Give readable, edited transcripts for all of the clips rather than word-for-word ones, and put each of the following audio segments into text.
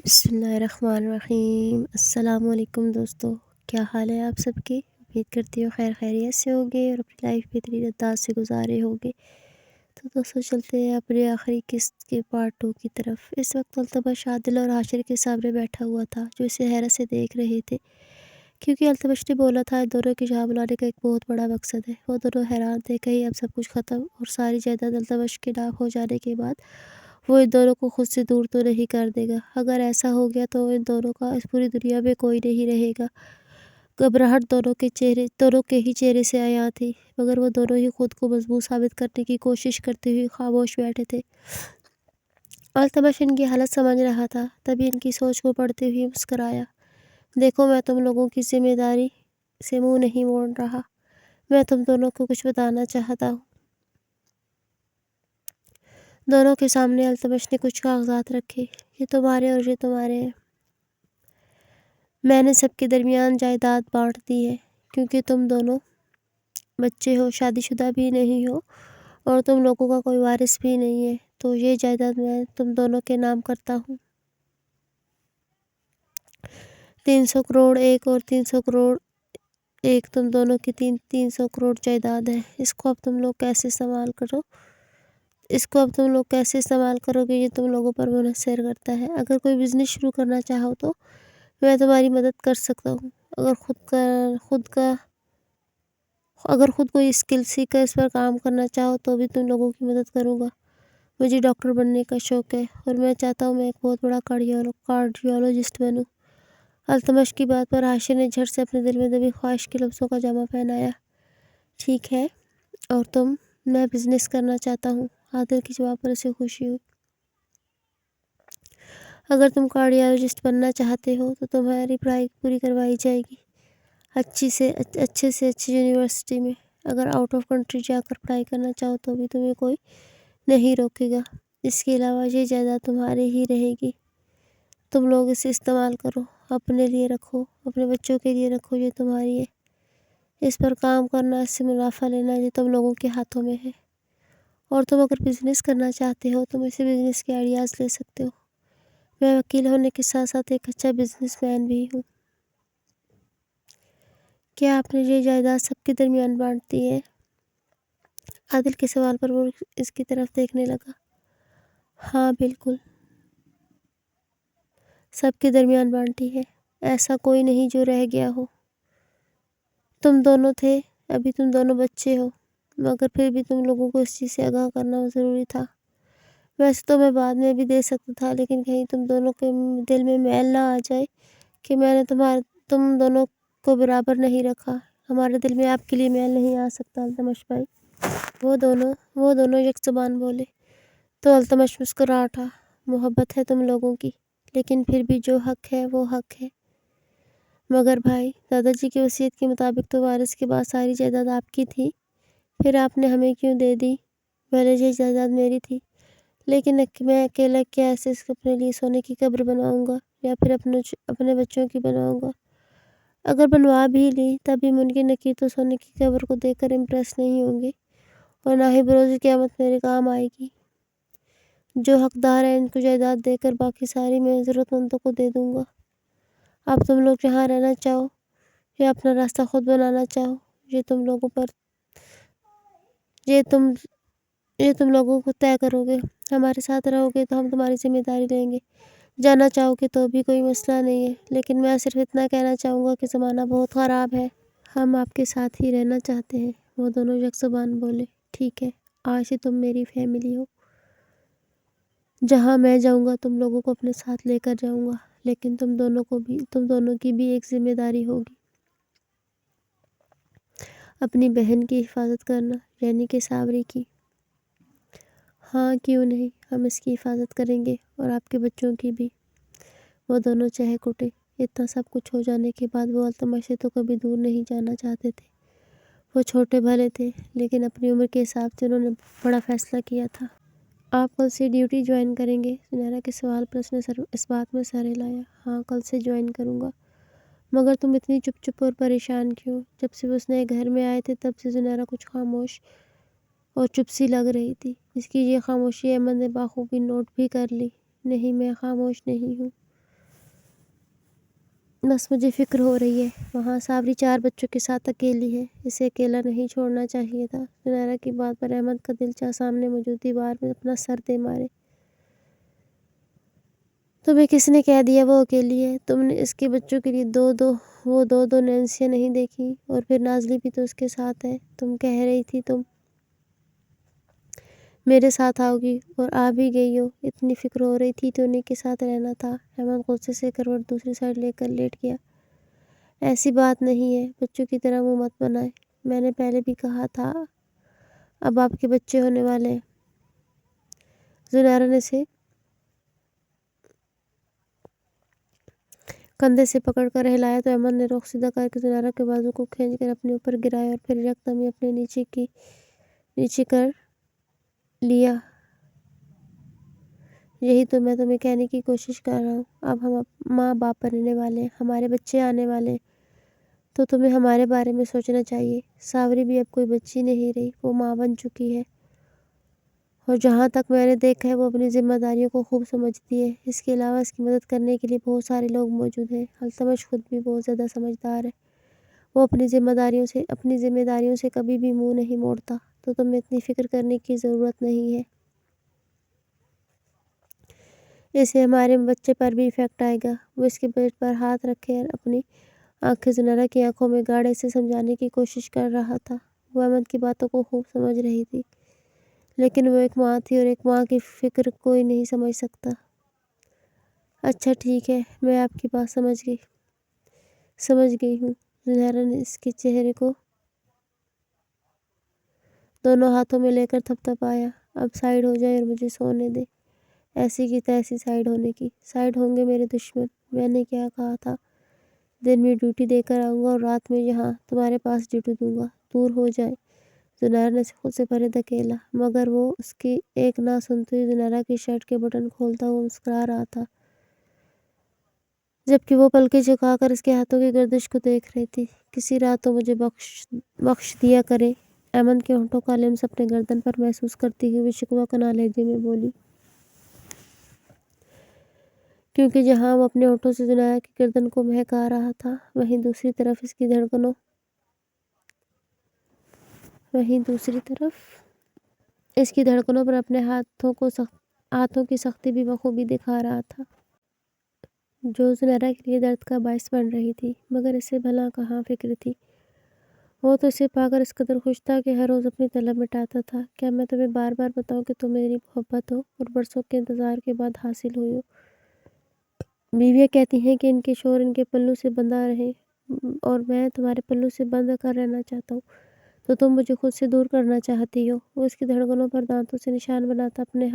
بسم اللہ الرحمن الرحیم۔ السلام علیکم دوستو، کیا حال ہے آپ سب کے؟ امید کرتی ہوں خیریت سے ہوگے اور اپنی لائف بہترین انداز سے گزارے ہوگے۔ تو دوستو چلتے ہیں اپنے آخری قسط کے پارٹ 2 کی طرف۔ اس وقت التمش عادل اور حاشر کے سامنے بیٹھا ہوا تھا، جو اسے حیرت سے دیکھ رہے تھے، کیونکہ التمش نے بولا تھا ان دونوں کے یہاں بلانے کا ایک بہت بڑا مقصد ہے۔ وہ دونوں حیران تھے، کہیں اب سب کچھ ختم اور ساری جائیداد التمش کے نام ہو جانے کے بعد وہ ان دونوں کو خود سے دور تو نہیں کر دے گا۔ اگر ایسا ہو گیا تو ان دونوں کا اس پوری دنیا میں کوئی نہیں رہے گا۔ گھبراہٹ دونوں کے ہی چہرے سے عیاں تھی، مگر وہ دونوں ہی خود کو مضبوط ثابت کرنے کی کوشش کرتے ہوئے خاموش بیٹھے تھے۔ التمش ان کی حالت سمجھ رہا تھا، تبھی ان کی سوچ کو پڑھتے ہوئے مسکرایا۔ دیکھو، میں تم لوگوں کی ذمہ داری سے منہ نہیں موڑ رہا، میں تم دونوں کو کچھ بتانا چاہتا ہوں۔ دونوں کے سامنے التمش نے کچھ کاغذات رکھے۔ یہ تمہارے اور یہ تمہارے ہیں۔ میں نے سب کے درمیان جائیداد بانٹ دی ہے، کیونکہ تم دونوں بچے ہو، شادی شدہ بھی نہیں ہو اور تم لوگوں کا کوئی وارث بھی نہیں ہے، تو یہ جائیداد میں تم دونوں کے نام کرتا ہوں۔ 300 کروڑ ایک اور 300 کروڑ ایک، تم دونوں کی 300 کروڑ جائیداد ہے۔ اس کو اب تم لوگ کیسے استعمال کرو گے، یہ تم لوگوں پر منحصر کرتا ہے۔ اگر کوئی بزنس شروع کرنا چاہو تو میں تمہاری مدد کر سکتا ہوں۔ اگر خود کوئی اسکل سیکھ کر اس پر کام کرنا چاہو تو بھی تم لوگوں کی مدد کروں گا۔ مجھے ڈاکٹر بننے کا شوق ہے اور میں چاہتا ہوں میں ایک بہت بڑا کارڈیولوجسٹ بنوں۔ التمش کی بات پر حاشر نے جھٹ سے اپنے دل میں دبی خواہش کے لفظوں کا جامہ پہنایا۔ ٹھیک ہے، اور تم؟ میں بزنس کرنا چاہتا ہوں۔ عادل کے جواب پر اسے خوشی ہوئی۔ اگر تم کارڈیولوجسٹ بننا چاہتے ہو تو تمہاری پڑھائی پوری کروائی جائے گی، اچھے سے اچھی یونیورسٹی میں۔ اگر آؤٹ آف کنٹری جا کر پڑھائی کرنا چاہو تو بھی تمہیں کوئی نہیں روکے گا۔ اس کے علاوہ یہ جائیداد تمہارے ہی رہے گی، تم لوگ اسے استعمال کرو، اپنے لیے رکھو، اپنے بچوں کے لیے رکھو، یہ تمہاری ہے۔ اس پر کام کرنا، اس سے منافع لینا، یہ تم لوگوں کے ہاتھوں میں ہے۔ اور تم اگر بزنس کرنا چاہتے ہو تو مجھ سے بزنس کے آئیڈیاز لے سکتے ہو۔ میں وکیل ہونے کے ساتھ ساتھ ایک اچھا بزنس مین بھی ہوں۔ کیا آپ نے یہ جائیداد سب کے درمیان بانٹ دی ہے؟ عادل کے سوال پر وہ اس کی طرف دیکھنے لگا۔ ہاں بالکل، سب کے درمیان بانٹی ہے، ایسا کوئی نہیں جو رہ گیا ہو۔ تم دونوں تھے، ابھی تم دونوں بچے ہو، مگر پھر بھی تم لوگوں کو اس چیز سے آگاہ کرنا ضروری تھا۔ ویسے تو میں بعد میں بھی دے سکتا تھا، لیکن کہیں تم دونوں کے دل میں میل نہ آ جائے کہ میں نے تم دونوں کو برابر نہیں رکھا۔ ہمارے دل میں آپ کے لیے میل نہیں آ سکتا التمش بھائی۔ وہ دونوں یک زبان بولے۔ تو التمش مسکرا اٹھا۔ محبت ہے تم لوگوں کی، لیکن پھر بھی جو حق ہے وہ حق ہے۔ مگر بھائی، دادا جی کی وصیت کے مطابق تو وارث کے بعد ساری جائیداد آپ کی تھی، پھر آپ نے ہمیں کیوں دے دی؟ پہلے یہ جائیداد میری تھی، لیکن میں اکیلا کیا ایسے اپنے لیے سونے کی قبر بنواؤں گا یا پھر اپنے بچوں کی بنواؤں گا؟ اگر بنوا بھی لی تب بھی ممکن ہے کہ تو سونے کی قبر کو دیکھ کر امپریس نہیں ہوں گے، اور نہ ہی بروز قیامت میرے کام آئے گی۔ جو حقدار ہیں ان کو جائیداد دے کر باقی ساری میں ضرورت مندوں کو دے دوں گا۔ اب تم لوگ جہاں رہنا چاہو یا اپنا راستہ خود بنانا چاہو، یہ تم لوگوں کو طے کرو گے۔ ہمارے ساتھ رہو گے تو ہم تمہاری ذمہ داری لیں گے، جانا چاہو گے تو بھی کوئی مسئلہ نہیں ہے، لیکن میں صرف اتنا کہنا چاہوں گا کہ زمانہ بہت خراب ہے۔ ہم آپ کے ساتھ ہی رہنا چاہتے ہیں۔ وہ دونوں یک زبان بولے۔ ٹھیک ہے، آج سے تم میری فیملی ہو۔ جہاں میں جاؤں گا تم لوگوں کو اپنے ساتھ لے کر جاؤں گا، لیکن تم دونوں کی بھی ایک ذمہ داری ہوگی، اپنی بہن کی حفاظت کرنا، یعنی کہ صابری کی۔ ہاں کیوں نہیں، ہم اس کی حفاظت کریں گے اور آپ کے بچوں کی بھی۔ وہ دونوں چہک اٹھے۔ اتنا سب کچھ ہو جانے کے بعد وہ التمش سے تو کبھی دور نہیں جانا چاہتے تھے۔ وہ چھوٹے بھلے تھے، لیکن اپنی عمر کے حساب سے انہوں نے بڑا فیصلہ کیا تھا۔ آپ کل سے ڈیوٹی جوائن کریں گے؟ سنیرا کے سوال پر اس نے اس بات میں سر ہلایا۔ ہاں کل سے جوائن کروں گا۔ مگر تم اتنی چپ اور پریشان کیوں؟ جب سے وہ اس نئے گھر میں آئے تھے تب سے سنیرا کچھ خاموش اور چپ سی لگ رہی تھی۔ اس کی یہ خاموشی احمد نے بخوبی نوٹ بھی کر لی۔ نہیں، میں خاموش نہیں ہوں، بس مجھے فکر ہو رہی ہے، وہاں صابری 4 بچوں کے ساتھ اکیلی ہے، اسے اکیلا نہیں چھوڑنا چاہیے تھا۔ زنیرہ کی بات پر احمد کا دل چاہ سامنے موجود دیوار میں اپنا سر دے مارے۔ تمہیں کس نے کہہ دیا وہ اکیلی ہے؟ تم نے اس کے بچوں کے لیے دو نینسیاں نہیں دیکھی؟ اور پھر نازلی بھی تو اس کے ساتھ ہے۔ تم کہہ رہی تھی تم میرے ساتھ آؤ گی اور آ بھی گئی ہو۔ اتنی فکر ہو رہی تھی تو انہیں کے ساتھ رہنا تھا۔ احمد غصے سے کروٹ دوسری سائڈ لے کر لیٹ گیا۔ ایسی بات نہیں ہے، بچوں کی طرح منہ مت بنائے، میں نے پہلے بھی کہا تھا اب آپ کے بچے ہونے والے ہیں۔ زنیرہ نے اسے کندھے سے پکڑ کر ہلایا تو احمد نے رخ سیدھا کر کے زنیرہ کے بازو کو کھینچ کر اپنے اوپر گرایا اور پھر یکدم ہی اپنے نیچے کر لیا۔ یہی تو میں تمہیں کہنے کی کوشش کر رہا ہوں، اب ہم ماں باپ بننے والے ہیں، ہمارے بچے آنے والے ہیں، تو تمہیں ہمارے بارے میں سوچنا چاہیے۔ صابری بھی اب کوئی بچی نہیں رہی، وہ ماں بن چکی ہے، اور جہاں تک میں نے دیکھا ہے وہ اپنی ذمہ داریوں کو خوب سمجھتی ہے۔ اس کے علاوہ اس کی مدد کرنے کے لیے بہت سارے لوگ موجود ہیں۔ التمش خود بھی بہت زیادہ سمجھدار ہے، وہ اپنی ذمہ داریوں سے کبھی بھی منہ نہیں موڑتا، تو تمہیں اتنی فکر کرنے کی ضرورت نہیں ہے۔ اسے ہمارے بچے پر بھی ایفیکٹ آئے گا۔ وہ اس کے پیٹ پر ہاتھ رکھے اور اپنی آنکھیں زنیرہ کی آنکھوں میں گاڑے سے سمجھانے کی کوشش کر رہا تھا۔ وہ احمد کی باتوں کو خوب سمجھ رہی تھی، لیکن وہ ایک ماں تھی اور ایک ماں کی فکر کوئی نہیں سمجھ سکتا۔ اچھا ٹھیک ہے، میں آپ کی بات سمجھ گئی ہوں۔ زنیرہ نے اس کے چہرے کو دونوں ہاتھوں میں لے کر تھپتھپایا۔ اب سائیڈ ہو جائیں اور مجھے سونے دیں۔ ایسی کی تیسی سائیڈ ہونے کی؟ سائیڈ ہوں گے میرے دشمن، میں نے کیا کہا تھا؟ دن میں ڈیوٹی دے کر آؤں گا اور رات میں یہاں تمہارے پاس ڈیوٹی دوں گا، دور ہو جائیں۔ زنیرہ نے خود سے پرے دھکیلا، مگر وہ اس کی ایک نہ سنتے ہوئے زنیرہ کی شرٹ کے بٹن کھولتا ہوا مسکرا رہا تھا، جبکہ وہ پلکیں جھکا کر اس کے ہاتھوں کی گردش کو دیکھ رہی تھی۔ کسی رات تو مجھے بخش دیا کریں۔ احمد کے ہونٹوں کا لمس اپنے گردن پر محسوس کرتی ہوئی وہ شکوہ کناں لہجے میں بولی، کیونکہ جہاں وہ اپنے ہونٹوں سے زنیرہ کی گردن کو مہکا رہا تھا، وہیں دوسری طرف اس کی دھڑکنوں پر اپنے ہاتھوں کی سختی بھی بخوبی دکھا رہا تھا، جو زنیرہ کے لیے درد کا باعث بن رہی تھی۔ مگر اسے بھلا کہاں فکر تھی؟ وہ تو اسے پا کر اس قدر خوش تھا کہ ہر روز اپنی طلب مٹاتا تھا۔ کیا میں تمہیں بار بار بتاؤں کہ تم میری محبت ہو اور برسوں کے انتظار کے بعد حاصل ہوئی ہو؟ بیویاں کہتی ہیں کہ ان کے شوہر ان کے پلوں سے بندھا رہے، اور میں تمہارے پلوں سے بندھ کر رہنا چاہتا ہوں، تو تم مجھے خود سے دور کرنا چاہتی ہو۔ وہ اس کی دھڑکنوں پر دانتوں سے نشان بناتا اپنے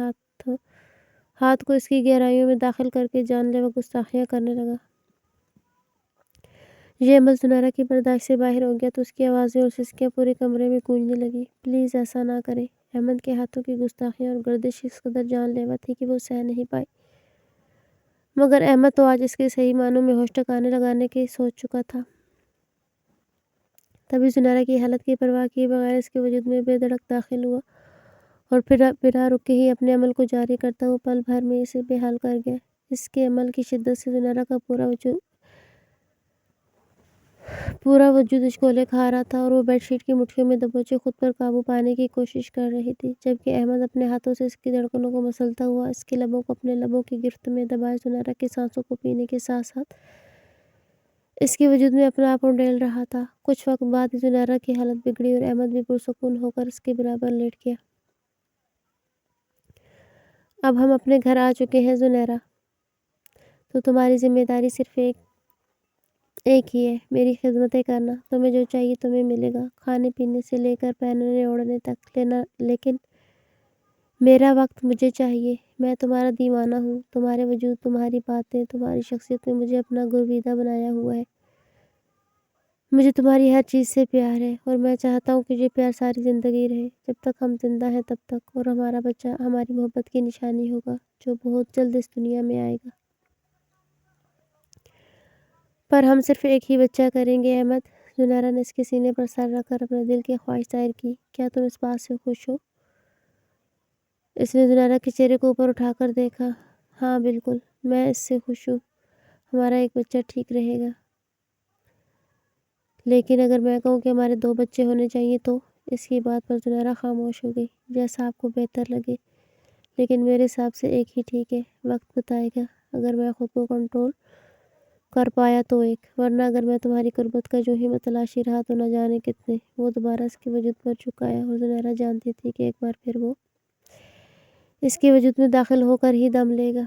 ہاتھ کو اس کی گہرائیوں میں داخل کر کے جان لیوا گستاخیاں کرنے لگا۔ یہ عمل زنیرہ کی برداشت سے باہر ہو گیا تو اس کی آوازیں اور سسکیاں پورے کمرے میں گونجنے لگیں۔ پلیز ایسا نہ کریں۔ احمد کے ہاتھوں کی گستاخیاں اور گردش اس قدر جان لیوا تھی کہ وہ سہ نہیں پائی۔ مگر احمد تو آج اس کے صحیح معنوں میں ہوش ٹھکانے لگانے کے سوچ چکا تھا۔ تبھی زنیرہ کی حالت کی پرواہ کیے بغیر اس کے وجود میں بے دھڑک داخل ہوا اور پھر بنا رکے ہی اپنے عمل کو جاری کرتا ہوا پل بھر میں اسے بے حال کر گیا۔ اس کے عمل کی شدت سے زنیرہ کا پورا وجود اشغولے کھا رہا تھا اور وہ بیڈ شیٹ کی مٹھیوں میں دبوچے خود پر قابو پانے کی کوشش کر رہی تھی، جبکہ احمد اپنے ہاتھوں سے اس کی دھڑکنوں کو مسلتا ہوا اس کے لبوں کو اپنے لبوں کی گرفت میں دبائے زنیرہ کی سانسوں کو پینے کے ساتھ ساتھ اس کے وجود میں اپنا آپ انڈیل رہا تھا۔ کچھ وقت بعد ہی زنیرہ کی حالت بگڑی اور احمد بھی پرسکون ہو کر اس کے برابر لیٹ گیا۔ اب ہم اپنے گھر آ چکے ہیں زنیرہ، تو تمہاری ذمہ داری صرف ایک ہی ہے، میری خدمتیں کرنا۔ تمہیں جو چاہیے تمہیں ملے گا، کھانے پینے سے لے کر پہننے اوڑھنے تک، لیکن میرا وقت مجھے چاہیے۔ میں تمہارا دیوانہ ہوں، تمہارے وجود، تمہاری باتیں، تمہاری شخصیت نے مجھے اپنا گرویدہ بنایا ہوا ہے۔ مجھے تمہاری ہر چیز سے پیار ہے اور میں چاہتا ہوں کہ یہ پیار ساری زندگی رہے، جب تک ہم زندہ ہیں تب تک، اور ہمارا بچہ ہماری محبت کی نشانی ہوگا، جو بہت جلد اس دنیا میں آئے گا۔ پر ہم صرف ایک ہی بچہ کریں گے احمد۔ زنیرہ نے اس کے سینے پر سر رکھ کر اپنے دل کی خواہش ظاہر کی۔ کیا تم اس بات سے خوش ہو؟ اس نے زنیرہ کے چہرے کو اوپر اٹھا کر دیکھا۔ ہاں بالکل، میں اس سے خوش ہوں، ہمارا ایک بچہ ٹھیک رہے گا۔ لیکن اگر میں کہوں کہ ہمارے 2 بچے ہونے چاہیے تو؟ اس کی بات پر زنیرہ خاموش ہو گئی۔ جیسا آپ کو بہتر لگے، لیکن میرے حساب سے ایک ہی ٹھیک ہے۔ وقت بتائے گا۔ اگر میں خود کو کنٹرول کر پایا تو ایک، ورنہ اگر میں تمہاری قربت کا جو ہی متلاشی رہا تو نہ جانے کتنے۔ وہ دوبارہ اس کے وجود پر جھکایا اور زنیرہ جانتی تھی کہ ایک بار پھر وہ اس کے وجود میں داخل ہو کر ہی دم لے گا۔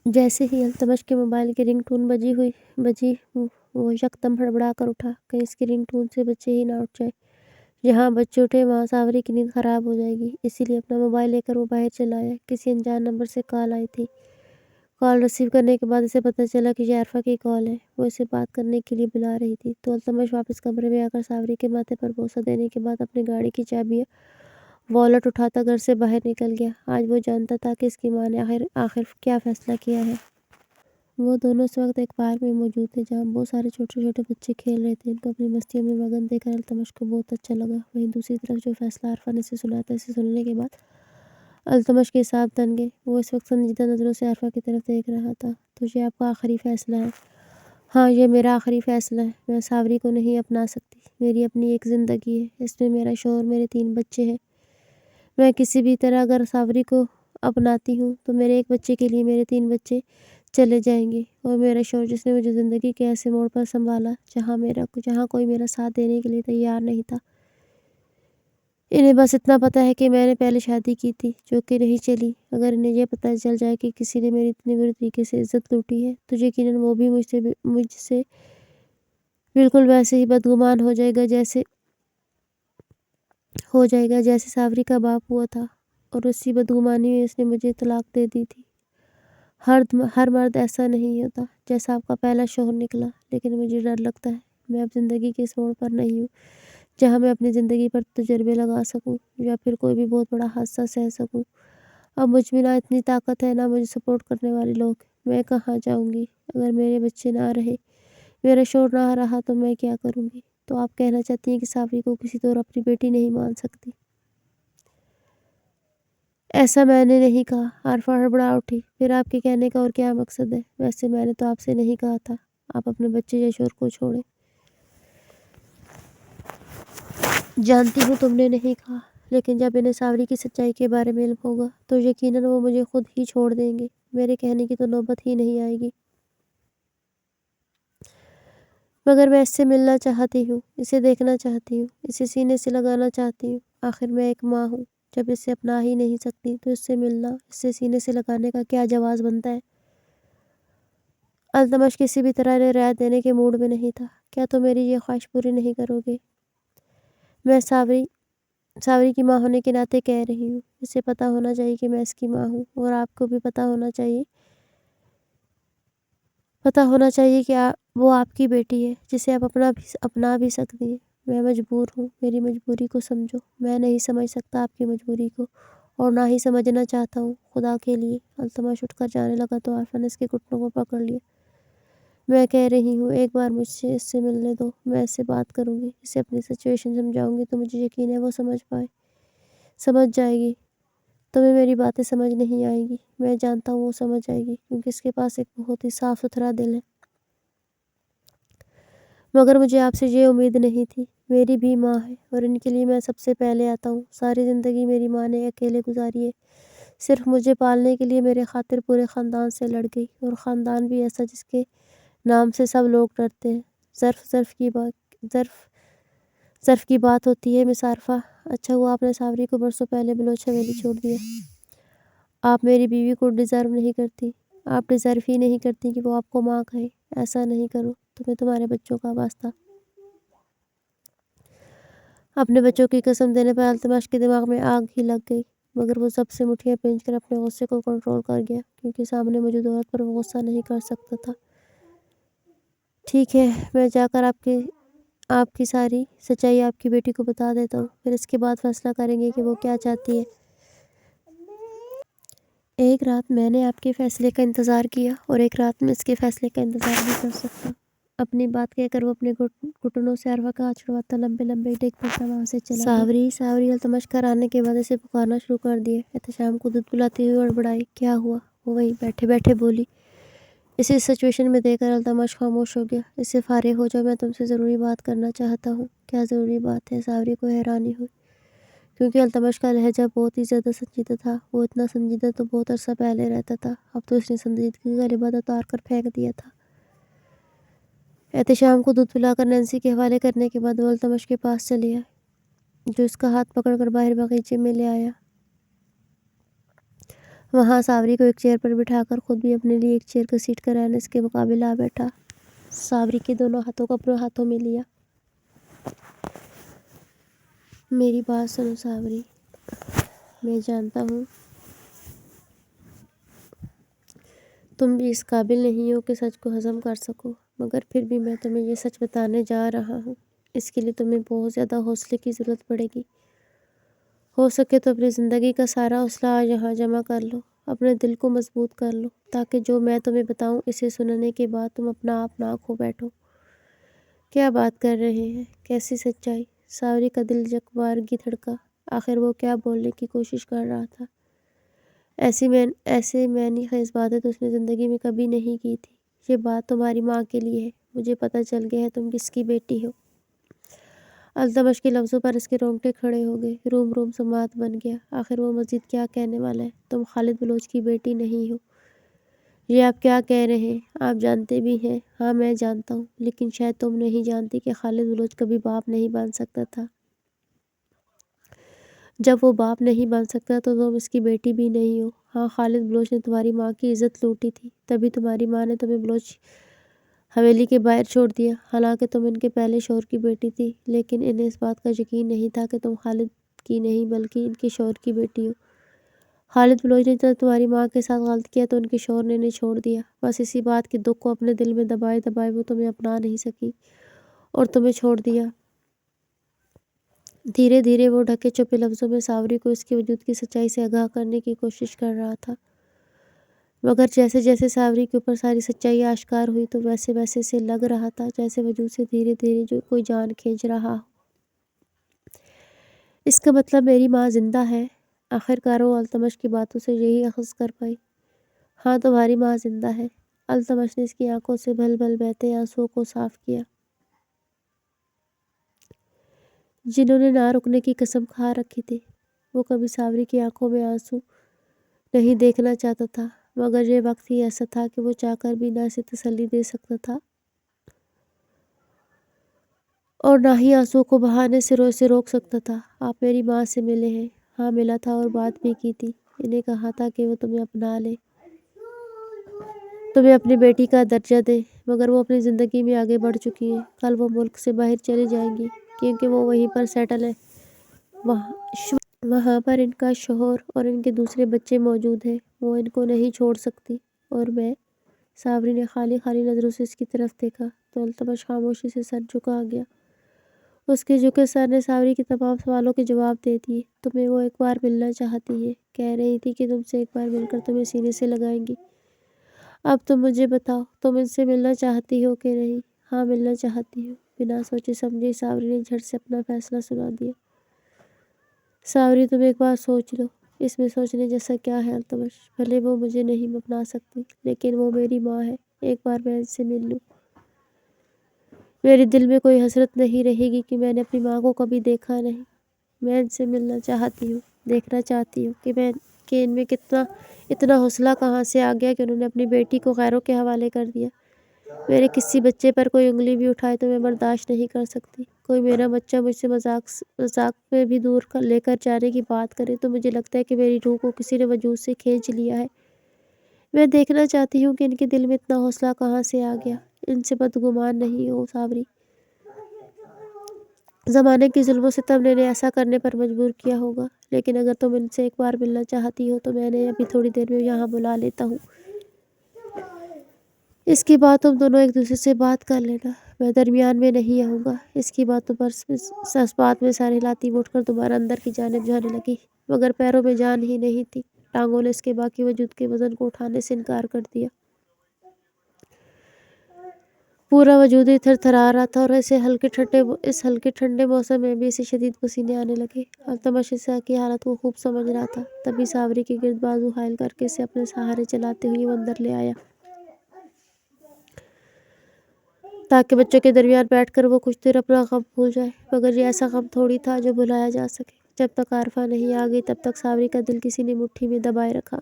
جیسے ہی التمش کے موبائل کی رنگ ٹون بجی وہ یکدم ہڑبڑا کر اٹھا، کہیں اس کی رنگ ٹون سے بچے ہی نہ اٹھ جائیں۔ جہاں بچے اٹھے وہاں ساوری کی نیند خراب ہو جائے گی، اسی لیے اپنا موبائل لے کر وہ باہر چلا آیا۔ کسی انجان نمبر سے کال آئی تھی۔ کال ریسیو کرنے کے بعد اسے پتہ چلا کہ یہ عارفہ کی کال ہے۔ وہ اسے بات کرنے کے لیے بلا رہی تھی، تو التمش واپس کمرے میں آ کر ساوری کے ماتھے پر بوسہ دینے کے بعد اپنی گاڑی کی چابیاں والیٹ اٹھاتا گھر سے باہر نکل گیا۔ آج وہ جانتا تھا کہ اس کی ماں نے آخر کیا فیصلہ کیا ہے۔ وہ دونوں اس وقت ایک پارک میں موجود تھے جہاں بہت سارے چھوٹے چھوٹے بچے کھیل رہے تھے۔ ان کو اپنی مستیوں میں مگن دیکھ کر التمش کو بہت اچھا لگا۔ وہیں دوسری طرف جو فیصلہ عرفا نے اسے سنایا تھا، اسے سننے کے بعد التمش کے حساب تن گئے۔ وہ اس وقت سنجیدہ نظروں سے عرفا کی طرف دیکھ رہا تھا۔ تو یہ آپ کا آخری فیصلہ ہے؟ ہاں، یہ میرا آخری فیصلہ ہے۔ میں ساوری کو نہیں اپنا سکتی۔ میری اپنی ایک زندگی ہے، اس میں میرا شوہر، میرے 3 بچے ہیں۔ میں کسی بھی طرح اگر ساوری کو اپناتی ہوں تو میرے ایک بچے کے لیے میرے 3 بچے چلے جائیں گے، اور میرا شوہر جس نے مجھے زندگی کے ایسے موڑ پر سنبھالا جہاں کوئی میرا ساتھ دینے کے لیے تیار نہیں تھا۔ انہیں بس اتنا پتہ ہے کہ میں نے پہلے شادی کی تھی جو کہ نہیں چلی۔ اگر انہیں یہ پتہ چل جائے کہ کسی نے میری اتنی بری طریقے سے عزت لوٹی ہے تو یقیناً وہ بھی مجھ سے بالکل ویسے ہی بدگمان ہو جائے گا جیسے ساوری کا باپ ہوا تھا، اور اسی بدگمانی میں اس نے مجھے طلاق دے دی تھی۔ ہر مرد ایسا نہیں ہوتا جیسا آپ کا پہلا شوہر نکلا، لیکن مجھے ڈر لگتا ہے میں اب زندگی کے اس موڑ پر نہیں ہوں جہاں میں اپنی زندگی پر تجربے لگا سکوں یا پھر کوئی بھی بہت بڑا حادثہ سہ سکوں۔ اب مجھ میں نہ اتنی طاقت ہے، نہ مجھے سپورٹ کرنے والے لوگ۔ میں کہاں جاؤں گی؟ اگر میرے بچے نہ رہے، میرا شوہر نہ رہا تو میں کیا کروں گی؟ تو آپ کہنا چاہتی ہیں کہ ساوری کو کسی طور اپنی بیٹی نہیں مان سکتی؟ ایسا میں نے نہیں کہا۔ عرفا ہڑبڑا اٹھی۔ پھر آپ کے کہنے کا اور کیا مقصد ہے؟ ویسے میں نے تو آپ سے نہیں کہا تھا آپ اپنے بچے یا شوہر کو چھوڑیں۔ جانتی ہوں تم نے نہیں کہا، لیکن جب انہیں ساوری کی سچائی کے بارے میں علم ہوگا تو یقیناً وہ مجھے خود ہی چھوڑ دیں گے۔ میرے کہنے کی تو نوبت ہی نہیں آئے گی۔ مگر میں اس سے ملنا چاہتی ہوں، اسے دیکھنا چاہتی ہوں، اسے سینے سے لگانا چاہتی ہوں۔ آخر میں ایک ماں ہوں، جب اسے اپنا ہی نہیں سکتی تو اس سے ملنا، اسے سینے سے لگانے کا کیا جواز بنتا ہے؟ التمش کسی بھی طرح انہیں رعایت دینے کے موڈ میں نہیں تھا۔ کیا تم میری یہ خواہش پوری نہیں کرو گے؟ میں ساوری کی ماں ہونے کے ناطے کہہ رہی ہوں۔ اسے پتہ ہونا چاہیے کہ میں اس کی ماں ہوں، اور آپ کو بھی پتہ ہونا چاہیے کہ وہ آپ کی بیٹی ہے جسے آپ اپنا بھی سکتی ہیں۔ میں مجبور ہوں، میری مجبوری کو سمجھو۔ میں نہیں سمجھ سکتا آپ کی مجبوری کو، اور نہ ہی سمجھنا چاہتا ہوں۔ خدا کے لیے۔ التمش اٹھ کر جانے لگا تو عرفا نے اس کے گھٹنوں کو پکڑ لیا۔ میں کہہ رہی ہوں ایک بار مجھ سے اس سے ملنے دو، میں اس سے بات کروں گی، اسے اپنی سچویشن سمجھاؤں گی تو مجھے یقین ہے وہ سمجھ جائے گی۔ تمہیں میری باتیں سمجھ نہیں آئیں گی، میں جانتا ہوں وہ سمجھ جائے گی، کیونکہ اس کے پاس ایک بہت ہی صاف ستھرا دل ہے۔ مگر مجھے آپ سے یہ امید نہیں تھی۔ میری بھی ماں ہے، اور ان کے لیے میں سب سے پہلے آتا ہوں۔ ساری زندگی میری ماں نے اکیلے گزاری ہے، صرف مجھے پالنے کے لیے میرے خاطر پورے خاندان سے لڑ گئی، اور خاندان بھی ایسا جس کے نام سے سب لوگ ڈرتے ہیں۔ ظرف کی بات ہوتی ہے مس عرفا۔ اچھا ہوا آپ نے ساوری کو برسوں پہلے بلوچ حویلی چھوڑ دیا۔ آپ میری بیوی کو ڈیزرو نہیں کرتی، آپ ڈیزرو ہی نہیں کرتی کہ وہ آپ کو ماں کہے۔ ایسا نہیں کرو، تمہیں تمہارے بچوں کا واسطہ۔ اپنے بچوں کی قسم دینے پر التمش کے دماغ میں آگ ہی لگ گئی، مگر وہ ضبط سے مٹھیاں پھینچ کر اپنے غصے کو کنٹرول کر گیا، کیونکہ سامنے موجود عورت پر وہ غصہ نہیں کر سکتا تھا۔ ٹھیک ہے، میں جا کر آپ کی ساری سچائی آپ کی بیٹی کو بتا دیتا ہوں، پھر اس کے بعد فیصلہ کریں گے کہ وہ کیا چاہتی ہے۔ ایک رات میں نے آپ کے فیصلے کا انتظار کیا، اور ایک رات میں اس کے فیصلے کا انتظار بھی کر سکتا۔ اپنی بات کہہ کر وہ اپنے گھٹنوں سے عرفا کا ہاتھ چھڑواتا لمبے لمبے ڈگ پڑتا وہاں سے چلا گیا۔ ساوری التمش گھر آنے کے بعد اسے پکارنا شروع کر دیا۔ احتشام کو دودھ پلاتی ہوئی ہڑبڑائی۔ کیا ہوا؟ وہ وہیں بیٹھے بیٹھے بولی۔ اسے اس سچویشن میں دیکھ کر التمش خاموش ہو گیا۔ اس سے فارغ ہو جاؤ، میں تم سے ضروری بات کرنا چاہتا ہوں۔ کیا ضروری بات ہے؟ ساوری کو حیرانی ہوئی، کیونکہ التمش کا لہجہ بہت ہی زیادہ سنجیدہ تھا۔ وہ اتنا سنجیدہ تو بہت عرصہ پہلے رہتا تھا، اب تو اس نے سنجیدگی کا لبادہ اتار کر پھینک دیا تھا۔ احتشام کو دودھ پلا کر نینسی کے حوالے کرنے کے بعد وہ التمش کے پاس چلی آئی، جو اس کا ہاتھ پکڑ کر باہر باغیچے میں لے آیا۔ وہاں ساوری کو ایک چیئر پر بٹھا کر خود بھی اپنے لیے ایک چیئر گھسیٹ کر اینس کے مقابل آ بیٹھا۔ ساوری کے دونوں ہاتھوں کو اپنے ہاتھوں میں لیا۔ میری بات سنو ساوری، میں جانتا ہوں تم بھی اس قابل نہیں ہو کہ سچ کو ہضم کر سکو، مگر پھر بھی میں تمہیں یہ سچ بتانے جا رہا ہوں۔ اس کے لیے تمہیں بہت زیادہ حوصلے کی ضرورت پڑے گی۔ ہو سکے تو اپنی زندگی کا سارا حوصلہ آج یہاں جمع کر لو۔ اپنے دل کو مضبوط کر لو تاکہ جو میں تمہیں بتاؤں اسے سننے کے بعد تم اپنا آپ نہ کھو بیٹھو۔ کیا بات کر رہے ہیں؟ کیسی سچائی؟ ساوری کا دل یکبارگی دھڑکا۔ آخر وہ کیا بولنے کی کوشش کر رہا تھا؟ ایسے معنی خیز باتیں تو اس نے زندگی میں کبھی نہیں کی تھی۔ یہ بات تمہاری ماں کے لیے ہے۔ مجھے پتہ چل گیا ہے تم کس کی بیٹی ہو۔ التمش کے لفظوں پر اس کے رونگٹے کھڑے ہو گئے۔ روم روم سماعت بن گیا۔ آخر وہ مزید کیا کہنے والا ہے؟ تم خالد بلوچ کی بیٹی نہیں ہو۔ یہ آپ کیا کہہ رہے ہیں؟ آپ جانتے بھی ہیں۔ ہاں میں جانتا ہوں، لیکن شاید تم نہیں جانتی کہ خالد بلوچ کبھی باپ نہیں بن سکتا تھا۔ جب وہ باپ نہیں بن سکتا تو تم اس کی بیٹی بھی نہیں ہو۔ ہاں، خالد بلوچ نے تمہاری ماں کی عزت لوٹی تھی، تبھی تمہاری ماں نے تمہیں بلوچ حویلی کے باہر چھوڑ دیا۔ حالانکہ تم ان کے پہلے شوہر کی بیٹی تھی، لیکن انہیں اس بات کا یقین نہیں تھا کہ تم خالد کی نہیں بلکہ ان کے شوہر کی بیٹی ہو۔ خالد بلوچ نے جب تمہاری ماں کے ساتھ غلط کیا تو ان کے شوہر نے انہیں چھوڑ دیا۔ بس اسی بات کے دکھ کو اپنے دل میں دبائے دبائے وہ تمہیں اپنا نہیں سکی اور تمہیں چھوڑ دیا۔ دھیرے دھیرے وہ ڈھکے چھپے لفظوں میں ساوری کو اس کے وجود کی سچائی سے آگاہ کرنے کی کوشش کر رہا تھا، مگر جیسے جیسے ساوری کے اوپر ساری سچائی آشکار ہوئی تو ویسے ویسے اسے لگ رہا تھا جیسے وجود سے دھیرے دھیرے جو کوئی جان کھینچ رہا ہو۔ اس کا مطلب میری ماں زندہ ہے؟ آخرکار وہ التمش کی باتوں سے یہی اخذ کر پائی۔ ہاں، تمہاری ماں زندہ ہے۔ التمش نے اس کی آنکھوں سے بھل بھل بہتے آنسوؤں کو صاف کیا، جنہوں نے نہ رکنے کی قسم کھا رکھی تھی۔ وہ کبھی ساوری کی آنکھوں میں آنسو نہیں دیکھنا چاہتا تھا، مگر یہ وقت ہی ایسا تھا کہ وہ چاہ کر بھی نہ اسے تسلی دے سکتا تھا اور نہ ہی آنسوؤں کو بہانے سے روک سکتا تھا۔ آپ میری ماں سے ملے ہیں؟ ہاں ملا تھا اور بات بھی کی تھی۔ انہیں کہا تھا کہ وہ تمہیں اپنا لے، تمہیں اپنی بیٹی کا درجہ دیں، مگر وہ اپنی زندگی میں آگے بڑھ چکی ہیں۔ کل وہ ملک سے باہر چلی جائیں گی کیونکہ وہ وہیں پر سیٹل ہے۔ وہاں پر ان کا شوہر اور ان کے دوسرے بچے موجود ہیں۔ وہ ان کو نہیں چھوڑ سکتی۔ اور میں؟ ساوری نے خالی خالی نظروں سے اس کی طرف دیکھا تو التمش خاموشی سے سر جھکا گیا۔ اس کے جھکے سر نے ساوری کے تمام سوالوں کے جواب دے دیے۔ تمہیں وہ ایک بار ملنا چاہتی ہے، کہہ رہی تھی کہ تم سے ایک بار مل کر تمہیں سینے سے لگائیں گی۔ اب تم مجھے بتاؤ، تم ان سے ملنا چاہتی ہو کہ نہیں؟ ہاں ملنا چاہتی ہوں۔ بنا سوچے سمجھے ساوری نے جھٹ سے اپنا فیصلہ سنا دیا۔ ساوری تم ایک بار سوچ لو۔ اس میں سوچنے جیسا کیا ہے التمش؟ بھلے وہ مجھے نہیں اپنا سکتی، لیکن وہ میری ماں ہے۔ ایک بار میں ان سے مل لوں، میرے دل میں کوئی حسرت نہیں رہے گی کہ میں نے اپنی ماں کو کبھی دیکھا نہیں۔ میں ان سے ملنا چاہتی ہوں، دیکھنا چاہتی ہوں کہ ان میں اتنا حوصلہ کہاں سے آ گیا کہ انہوں نے اپنی بیٹی کو غیروں کے حوالے کر دیا۔ میرے کسی بچے پر کوئی انگلی بھی اٹھائے تو میں برداشت نہیں کر سکتی۔ کوئی میرا بچہ مجھ سے مذاق میں بھی دور لے کر جانے کی بات کرے تو مجھے لگتا ہے کہ میری روح کو کسی نے وجود سے کھینچ لیا ہے۔ میں دیکھنا چاہتی ہوں کہ ان کے دل میں اتنا حوصلہ کہاں سے آ گیا۔ ان سے بدگمان نہیں ہو ساوری۔ زمانے کے ظلم و ستم نے انہیں ایسا کرنے پر مجبور کیا ہوگا، لیکن اگر تم ان سے ایک بار ملنا چاہتی ہو تو میں انہیں ابھی تھوڑی دیر میں یہاں بلا لیتا ہوں۔ اس کے بعد تم دونوں ایک دوسرے سے بات کر لینا، میں درمیان میں نہیں آؤں گا۔ اس کی باتوں پر اس بات میں سر ہلاتی وہ اٹھ کر دوبارہ اندر کی جانب جانے لگی، مگر پیروں میں جان ہی نہیں تھی۔ ٹانگوں نے اس کے باقی وجود کے وزن کو اٹھانے سے انکار کر دیا۔ پورا وجود ہی تھر تھرا رہا تھا اور اس ہلکے ٹھنڈے موسم میں بھی اسے شدید پسینے آنے لگے۔ التمش عیسیٰ کی حالت کو خوب سمجھ رہا تھا، تبھی ساوری کے گرد بازو حائل کر کے اسے اپنے سہارے چلاتے ہوئے وہ اندر لے آیا تاکہ بچوں کے درمیان بیٹھ کر وہ کچھ دیر اپنا غم بھول جائے، مگر یہ ایسا غم تھوڑی تھا جو بھلایا جا سکے۔ جب تک عارفہ نہیں آ گئی تب تک ساوری کا دل کسی نے مٹھی میں دبائے رکھا۔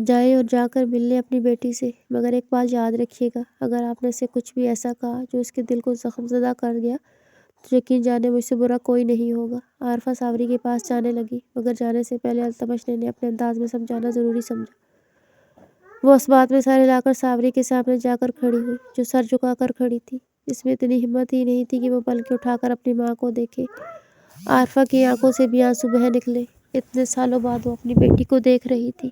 جائیں اور جا کر مل لیں اپنی بیٹی سے، مگر ایک بات یاد رکھیے گا، اگر آپ نے اسے کچھ بھی ایسا کہا جو اس کے دل کو زخم زدہ کر گیا تو یقین جانے مجھ سے برا کوئی نہیں ہوگا۔ عارفہ ساوری کے پاس جانے لگی، مگر جانے سے پہلے التمش نے انہیں اپنے انداز میں سمجھانا ضروری سمجھا۔ وہ اس بات میں سر ہلا کر ساوری کے سامنے جا کر کھڑی ہوئی جو سر جھکا کر کھڑی تھی۔ اس میں اتنی ہمت ہی نہیں تھی کہ وہ پلکیں اٹھا کر اپنی ماں کو دیکھے۔ عارفہ کی آنکھوں سے بھی آنسو بہہ نکلے۔ اتنے سالوں بعد وہ اپنی بیٹی کو دیکھ رہی تھی۔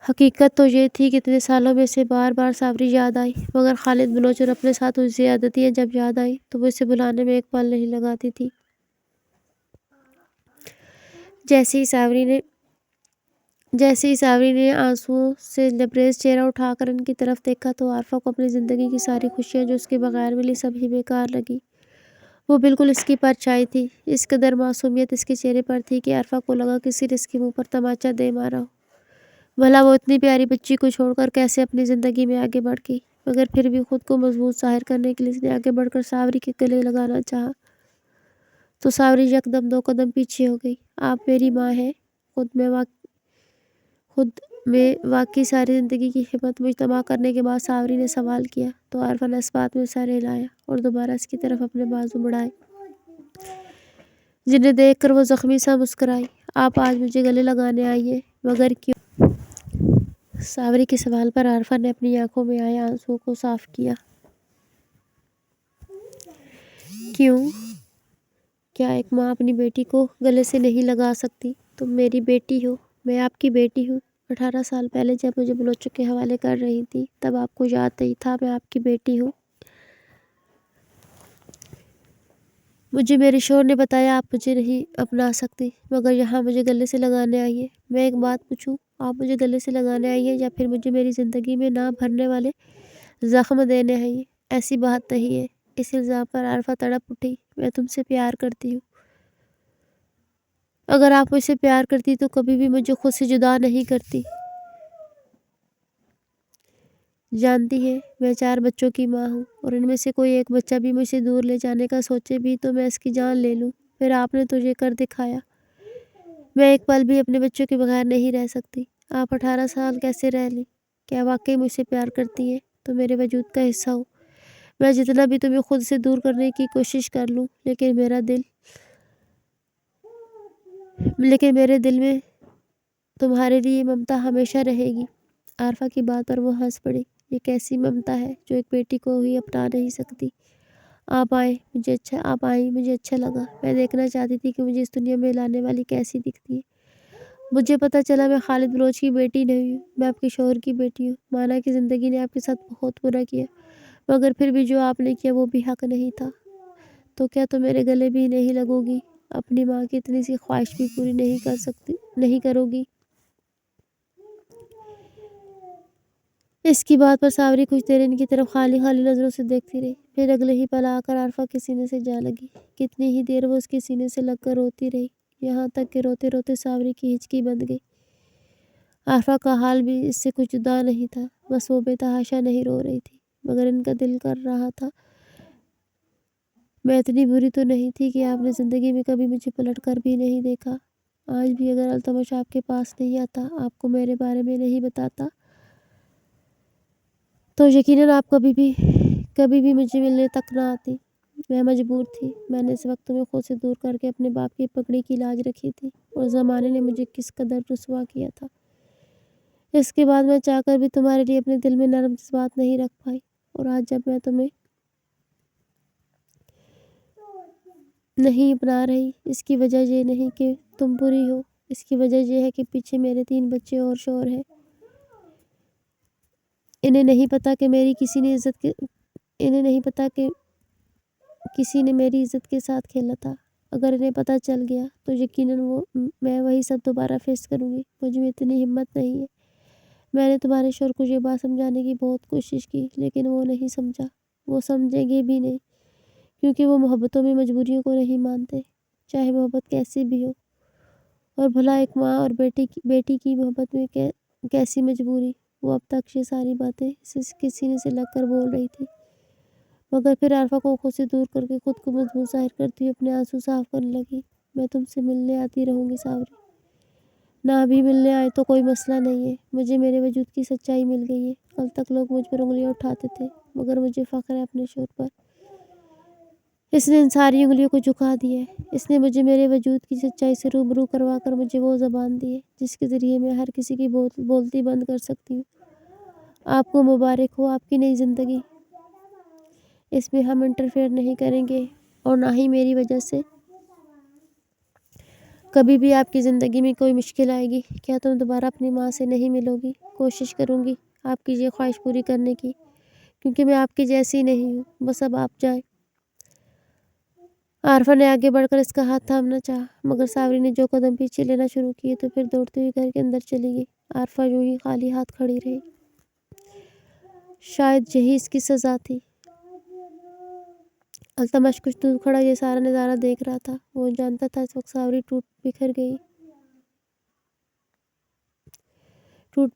حقیقت تو یہ تھی کہ اتنے سالوں میں اسے بار بار ساوری یاد آئی، مگر خالد بلوچ اور اپنے ساتھ اس زیادتیاں جب یاد آئیں تو وہ اسے بھلانے میں ایک پل نہیں لگاتی تھی۔ جیسے ہی صابری نے آنسوؤں سے لبریز چہرہ اٹھا کر ان کی طرف دیکھا تو عارفہ کو اپنی زندگی کی ساری خوشیاں جو اس کے بغیر ملی سب ہی بیکار لگی۔ وہ بالکل اس کی پرچھائی تھی۔ اس قدر معصومیت اس کے چہرے پر تھی کہ عارفہ کو لگا کسی نے اس کے منہ پر تماچا دے مارا ہو۔ بھلا وہ اتنی پیاری بچی کو چھوڑ کر کیسے اپنی زندگی میں آگے بڑھ گئی، مگر پھر بھی خود کو مضبوط ظاہر کرنے کے لیے اس نے آگے بڑھ کر صابری کے گلے لگانا چاہا تو صابری یکدم 2 قدم پیچھے ہو گئی۔ آپ میری ماں ہیں۔ خود میں واقعی ساری زندگی کی ہمت مجتمع کرنے کے بعد صابری نے سوال کیا تو عارفہ نے اس بات میں سر ہلایا اور دوبارہ اس کی طرف اپنے بازو بڑھائے، جنہیں دیکھ کر وہ زخمی سا مسکرائی۔ آپ آج مجھے گلے لگانے آئی ہیں، مگر کیوں؟ صابری کے سوال پر عارفہ نے اپنی آنکھوں میں آئے آنسوؤں کو صاف کیا۔ کیوں؟ کیا ایک ماں اپنی بیٹی کو گلے سے نہیں لگا سکتی؟ تم میری بیٹی ہو، میں آپ کی بیٹی ہوں۔ 18 سال پہلے جب مجھے بلوچوں کے حوالے کر رہی تھی تب آپ کو یاد نہیں تھا میں آپ کی بیٹی ہوں؟ مجھے میرے شوہر نے بتایا آپ مجھے نہیں اپنا سکتی، مگر یہاں مجھے گلے سے لگانے آئی ہیں۔ میں ایک بات پوچھوں، آپ مجھے گلے سے لگانے آئی ہیں یا پھر مجھے میری زندگی میں نہ بھرنے والے زخم دینے آئی ہیں؟ ایسی بات نہیں ہے۔ اس الزام پر عارفہ تڑپ اٹھی۔ میں تم سے پیار کرتی ہوں۔ اگر آپ مجھ سے پیار کرتی تو کبھی بھی مجھے خود سے جدا نہیں کرتی۔ جانتی ہے میں 4 بچوں کی ماں ہوں اور ان میں سے کوئی ایک بچہ بھی مجھ سے دور لے جانے کا سوچے بھی تو میں اس کی جان لے لوں۔ پھر آپ نے تو یہ کر دکھایا۔ میں ایک پل بھی اپنے بچوں کے بغیر نہیں رہ سکتی۔ آپ 18 سال کیسے رہ لیں؟ کیا واقعی مجھ سے پیار کرتی ہیں تو میرے وجود کا حصہ ہو۔ میں جتنا بھی تمہیں خود سے دور کرنے کی کوشش کر لوں لیکن میرے دل میں تمہارے لیے ممتا ہمیشہ رہے گی۔ عارفہ کی بات پر وہ ہنس پڑی۔ یہ کیسی ممتا ہے جو ایک بیٹی کو ہی اپنا نہیں سکتی؟ آپ آئیں مجھے اچھا لگا۔ میں دیکھنا چاہتی تھی کہ مجھے اس دنیا میں لانے والی کیسی دکھتی ہے۔ مجھے پتہ چلا میں خالد بلوچ کی بیٹی نہیں ہوں، میں آپ کے شوہر کی بیٹی ہوں۔ مانا کہ زندگی نے آپ کے ساتھ بہت برا کیا، مگر پھر بھی جو آپ نے کیا وہ بھی حق نہیں تھا۔ تو کیا تم میرے گلے بھی نہیں لگو گی؟ اپنی ماں کی اتنی سی خواہش بھی پوری نہیں کرو گی؟ اس کی بات پر صابری کچھ دیر ان کی طرف خالی نظروں سے دیکھتی رہی، پھر اگلے ہی پل آ کر عارفہ کے سینے سے جا لگی۔ کتنی ہی دیر وہ اس کے سینے سے لگ کر روتی رہی، یہاں تک کہ روتے روتے صابری کی ہچکی بند گئی۔ عارفہ کا حال بھی اس سے کچھ جدا نہیں تھا، بس وہ بے تحاشا نہیں رو رہی تھی، مگر ان کا دل کر رہا تھا میں اتنی بری تو نہیں تھی کہ آپ نے زندگی میں کبھی مجھے پلٹ کر بھی نہیں دیکھا۔ آج بھی اگر التمش آپ کے پاس نہیں آتا، آپ کو میرے بارے میں نہیں بتاتا تو یقیناً آپ کبھی بھی مجھے ملنے تک نہ آتی۔ میں مجبور تھی۔ میں نے اس وقت تمہیں خود سے دور کر کے اپنے باپ کی پگڑی کی لاج رکھی تھی اور زمانے نے مجھے کس قدر رسوا کیا تھا۔ اس کے بعد میں چاہ کر بھی تمہارے لیے اپنے دل میں نرم جذبات نہیں رکھ پائی، اور آج جب میں تمہیں نہیں اپنا رہی، اس کی وجہ یہ نہیں کہ تم بری ہو، اس کی وجہ یہ ہے کہ پیچھے میرے 3 بچے اور شوہر ہیں۔ انہیں نہیں پتا کہ کسی نے میری عزت کے ساتھ کھیلا تھا۔ اگر انہیں پتا چل گیا تو یقیناً میں وہی سب دوبارہ فیس کروں گی۔ مجھ میں اتنی ہمت نہیں ہے۔ میں نے تمہارے شوہر کو یہ بات سمجھانے کی بہت کوشش کی لیکن وہ نہیں سمجھا، وہ سمجھیں گے بھی نہیں، کیونکہ وہ محبتوں میں مجبوریوں کو نہیں مانتے، چاہے محبت کیسی بھی ہو۔ اور بھلا ایک ماں اور بیٹی کی محبت میں کیسی مجبوری؟ وہ اب تک یہ ساری باتیں کے سینے سے لگ کر بول رہی تھی، مگر پھر عارفہ کو خود سے دور کر کے خود کو مضبوط ظاہر کرتی ہوئی اپنے آنسو صاف کرنے لگی۔ میں تم سے ملنے آتی رہوں گی صابری، نہ بھی ملنے آئے تو کوئی مسئلہ نہیں ہے۔ مجھے میرے وجود کی سچائی مل گئی ہے۔ کل تک لوگ مجھ پر انگلیاں اٹھاتے تھے، مگر مجھے فخر ہے اپنے شوہر پر۔ اس نے ان ساری انگلیوں کو جھکا دیا ہے۔ اس نے مجھے میرے وجود کی سچائی سے روبرو کروا کر مجھے وہ زبان دی ہے جس کے ذریعے میں ہر کسی کی بولتی بند کر سکتی ہوں۔ آپ کو مبارک ہو آپ کی نئی زندگی۔ اس میں ہم انٹرفیئر نہیں کریں گے اور نہ ہی میری وجہ سے کبھی بھی آپ کی زندگی میں کوئی مشکل آئے گی۔ کیا تم دوبارہ اپنی ماں سے نہیں ملو گی؟ کوشش کروں گی آپ کی یہ خواہش پوری کرنے کی، کیونکہ میں آپ کی جیسی نہیں ہوں۔ بس اب آپ جائیں۔ عارفہ نے آگے بڑھ کر اس کا ہاتھ تھامنا چاہا، مگر ساوری نے جو قدم پیچھے لینا شروع کیے تو پھر دوڑتی ہوئی گھر کے اندر چلی گئی۔ عارفہ یوں ہی خالی ہاتھ کھڑی رہی۔ شاید یہی اس کی سزا تھی۔ التمش کچھ دور کھڑا یہ سارا نظارہ دیکھ رہا تھا۔ وہ جانتا تھا اس وقت ساوری ٹوٹ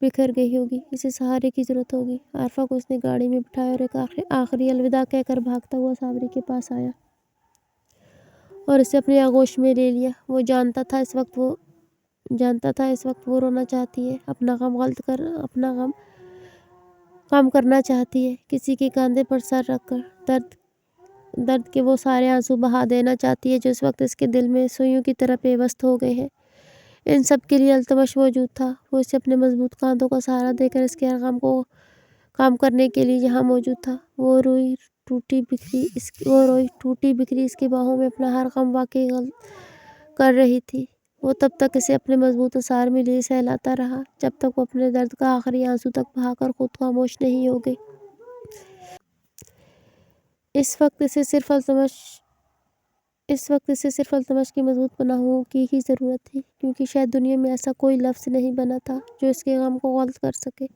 بکھر گئی ہوگی، اسے سہارے کی ضرورت ہوگی۔ عارفہ کو اس نے گاڑی میں بٹھایا اور ایک آخری الوداع کہہ کر بھاگتا ہوا ساوری کے پاس آیا اور اسے اپنے آغوش میں لے لیا۔ وہ جانتا تھا اس وقت وہ رونا چاہتی ہے، اپنا غم کم کرنا چاہتی ہے، کسی کے کاندھے پر سر رکھ کر درد کے وہ سارے آنسو بہا دینا چاہتی ہے جو اس وقت اس کے دل میں سوئیوں کی طرح پیوست ہو گئے ہیں۔ ان سب کے لیے التمش موجود تھا۔ وہ اسے اپنے مضبوط کاندھوں کا سہارا دے کر اس کے ہر غم کو کام کرنے کے لیے یہاں موجود تھا۔ وہ روئی ٹوٹی بکھری اس کی باہوں میں اپنا ہر غم واقع کر رہی تھی۔ وہ تب تک اسے اپنے مضبوط اثار میں لیے سہلاتا رہا جب تک وہ اپنے درد کا آخری آنسو تک بہا کر خود خاموش نہیں ہو گئی۔ اس وقت اسے صرف التمش کی مضبوط پناہوں کی ہی ضرورت تھی، کیونکہ شاید دنیا میں ایسا کوئی لفظ نہیں بنا تھا جو اس کے غم کو غلط کر سکے۔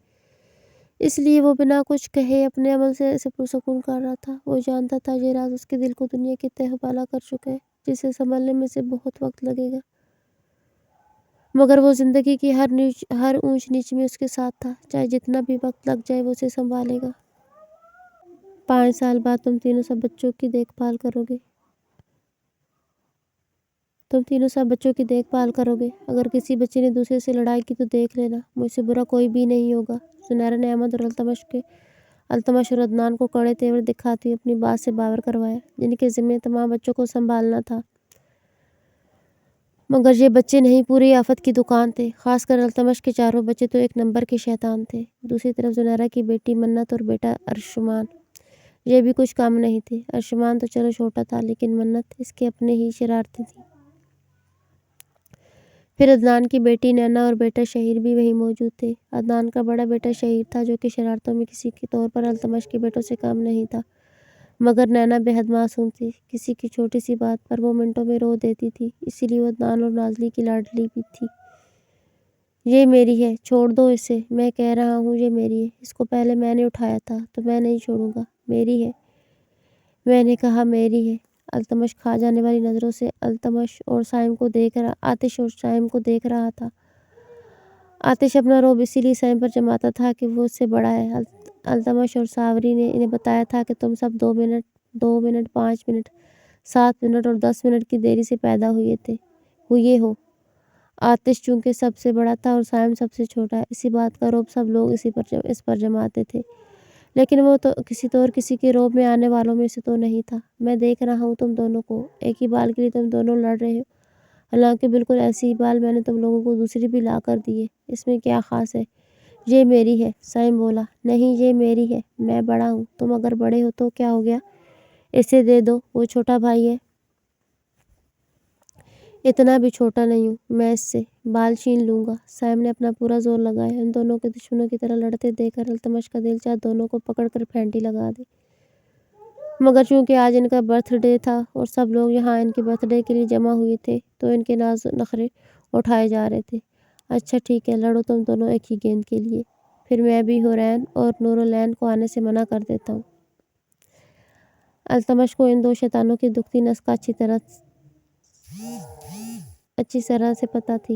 اس لیے وہ بنا کچھ کہے اپنے عمل سے اسے پرسکون کر رہا تھا۔ وہ جانتا تھا یہ راز اس کے دل کو دنیا کے تہہ بالا کر چکا ہے، جسے سنبھلنے میں اسے بہت وقت لگے گا، مگر وہ زندگی کی ہر اونچ نیچ میں اس کے ساتھ تھا۔ چاہے جتنا بھی وقت لگ جائے وہ اسے سنبھالے گا۔ 5 سال بعد تم تینوں سب بچوں کی دیکھ بھال کرو گے۔ اگر کسی بچے نے دوسرے سے لڑائی کی تو دیکھ لینا، مجھ سے برا کوئی بھی نہیں ہوگا۔ زنیرہ نے احمد اور التمش اور عدنان کو کڑے تیور دکھاتے ہوئے اپنی بات سے باور کروایا، جن کے ذمے تمام بچوں کو سنبھالنا تھا۔ مگر یہ بچے نہیں پوری آفت کی دکان تھے۔ خاص کر التمش کے چاروں بچے تو ایک نمبر کے شیطان تھے۔ دوسری طرف زنیرہ کی بیٹی منت اور بیٹا ارشمان، یہ بھی کچھ کم نہیں تھے۔ ارشمان تو چلو چھوٹا تھا، لیکن منت اس کے اپنے ہی شرارتیں تھیں۔ پھر عدنان کی بیٹی نینا اور بیٹا شہیر بھی وہیں موجود تھے۔ عدنان کا بڑا بیٹا شہیر تھا، جو کہ شرارتوں میں کسی کے طور پر التمش کے بیٹوں سے کم نہیں تھا، مگر نینا بے حد معصوم تھی۔ کسی کی چھوٹی سی بات پر وہ منٹوں میں رو دیتی تھی، اسی لیے وہ عدنان اور نازلی کی لاڈلی بھی تھی۔ یہ میری ہے، چھوڑ دو اسے، میں کہہ رہا ہوں یہ میری ہے، اس کو پہلے میں نے اٹھایا تھا تو میں نہیں چھوڑوں گا، میری ہے، میں نے کہا میری ہے۔ التمش کھا جانے والی نظروں سے آتش اور سائم کو دیکھ رہا تھا۔ آتش اپنا رعب اسی لیے سائم پر جماتا تھا کہ وہ اس سے بڑا ہے۔ التمش اور ساوری نے انہیں بتایا تھا کہ تم سب 2 منٹ 5 منٹ 7 منٹ اور 10 منٹ کی دیری سے پیدا ہوئے ہو۔ آتش چونکہ سب سے بڑا تھا اور سائم سب سے چھوٹا، اسی بات کا رعب سب لوگ اس پر جماتے تھے، لیکن وہ تو کسی کے رعب میں آنے والوں میں سے تو نہیں تھا۔ میں دیکھ رہا ہوں تم دونوں کو، ایک ہی بال کے لیے تم دونوں لڑ رہے ہو، حالانکہ بالکل ایسی ہی بال میں نے تم لوگوں کو دوسری بھی لا کر دی ہے۔ اس میں کیا خاص ہے؟ یہ میری ہے، سائم بولا۔ نہیں، یہ میری ہے، میں بڑا ہوں، تم اگر بڑے ہو تو کیا ہو گیا، اسے دے دو، وہ چھوٹا بھائی ہے۔ اتنا بھی چھوٹا نہیں ہوں، میں اس سے بال چھین لوں گا۔ سائم نے اپنا پورا زور لگایا۔ ان دونوں کو دشمنوں کی طرح لڑتے دیکھ کر التمش کا دل چاہا دونوں کو پکڑ کر پھینٹی لگا دے، مگر چونکہ آج ان کا برتھ ڈے تھا اور سب لوگ یہاں ان کے برتھ ڈے کے لیے جمع ہوئے تھے تو ان کے ناز نخرے اٹھائے جا رہے تھے۔ اچھا ٹھیک ہے، لڑو تم دونوں ایک ہی گیند کے لیے، پھر میں بھی حورین اور نورالعین کو آنے سے منع کر دیتا ہوں۔ التمش کو ان 2 شیطانوں کی دکھتی نس کا اچھی طرح سے پتہ تھی۔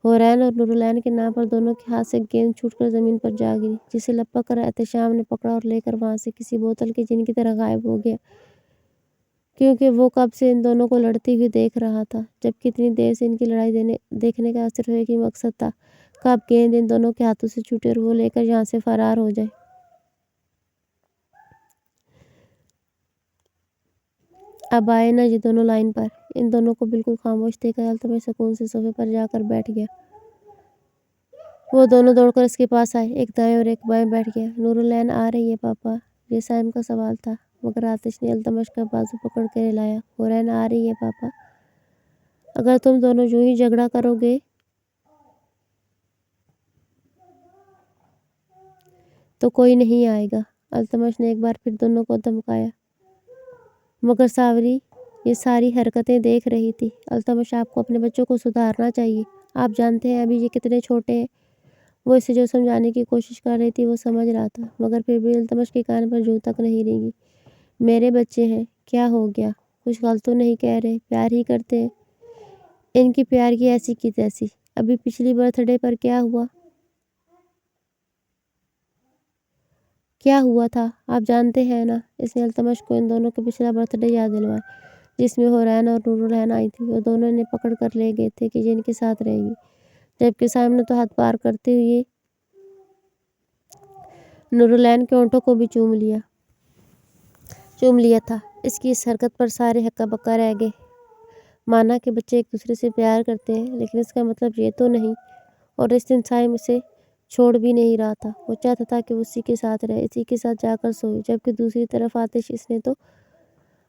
حورین اور نورالعین کے نام پر دونوں کے ہاتھ سے گیند چھوٹ کر زمین پر جا گری، جسے لپک کر احتشام نے پکڑا اور لے کر وہاں سے کسی بوتل کے جن کی طرح غائب ہو گیا، کیونکہ وہ کب سے ان دونوں کو لڑتی ہوئی دیکھ رہا تھا، جبکہ اتنی دیر سے ان کی لڑائی دیکھنے کا صرف ایک ہی مقصد تھا، کب گیند ان دونوں کے ہاتھوں سے چھوٹے اور وہ لے کر یہاں سے فرار ہو جائے۔ اب آئے نا یہ دونوں لائن پر۔ ان دونوں کو بالکل خاموش دیکھ کر التمش سکون سے صوفے پر جا کر بیٹھ گیا۔ وہ دونوں دوڑ کر اس کے پاس آئے، ایک دائیں اور ایک بائیں بیٹھ گیا۔ نورالعین آ رہی ہے پاپا، یہ سائم کا سوال تھا، مگر آتش نے التمش کا بازو پکڑ کر ہلایا۔ حورین آ رہی ہے پاپا، اگر تم دونوں یوں ہی جھگڑا کرو گے تو کوئی نہیں آئے گا۔ التمش نے ایک بار پھر دونوں کو دھمکایا، مگر ساوری یہ ساری حرکتیں دیکھ رہی تھی۔ التمش، آپ کو اپنے بچوں کو سدھارنا چاہیے، آپ جانتے ہیں ابھی یہ کتنے چھوٹے ہیں۔ وہ اسے جو سمجھانے کی کوشش کر رہی تھی وہ سمجھ رہا تھا، مگر پھر بھی التمش کے کان پر جوں تک نہیں رینگی۔ میرے بچے ہیں، کیا ہو گیا؟ کچھ غلط تو نہیں کہہ رہے، پیار ہی کرتے ہیں۔ ان کی پیار کی ایسی کی تیسی۔ ابھی پچھلی برتھ ڈے پر کیا ہوا تھا آپ جانتے ہیں نا؟ اس نے التمش کو ان دونوں کے پچھلا برتھ ڈے یاد دلوایا، جس میں حورین اور نورالعین آئی تھی۔ وہ دونوں انہیں پکڑ کر لے گئے تھے کہ جن کے ساتھ رہے گی، جبکہ سائم نے تو حد پار کرتے ہوئے نورالعین کے ہونٹوں کو بھی چوم لیا تھا۔ اس کی اس حرکت پر سارے ہکا بکا رہ گئے۔ مانا کہ بچے ایک دوسرے سے پیار کرتے ہیں، لیکن اس کا مطلب یہ تو نہیں۔ اور اس دن سائم اسے چھوڑ بھی نہیں رہا تھا، وہ چاہتا تھا کہ وہ اسی کے ساتھ رہے، اسی کے ساتھ جا کر سوئے۔ جبکہ دوسری طرف آتش، اس نے تو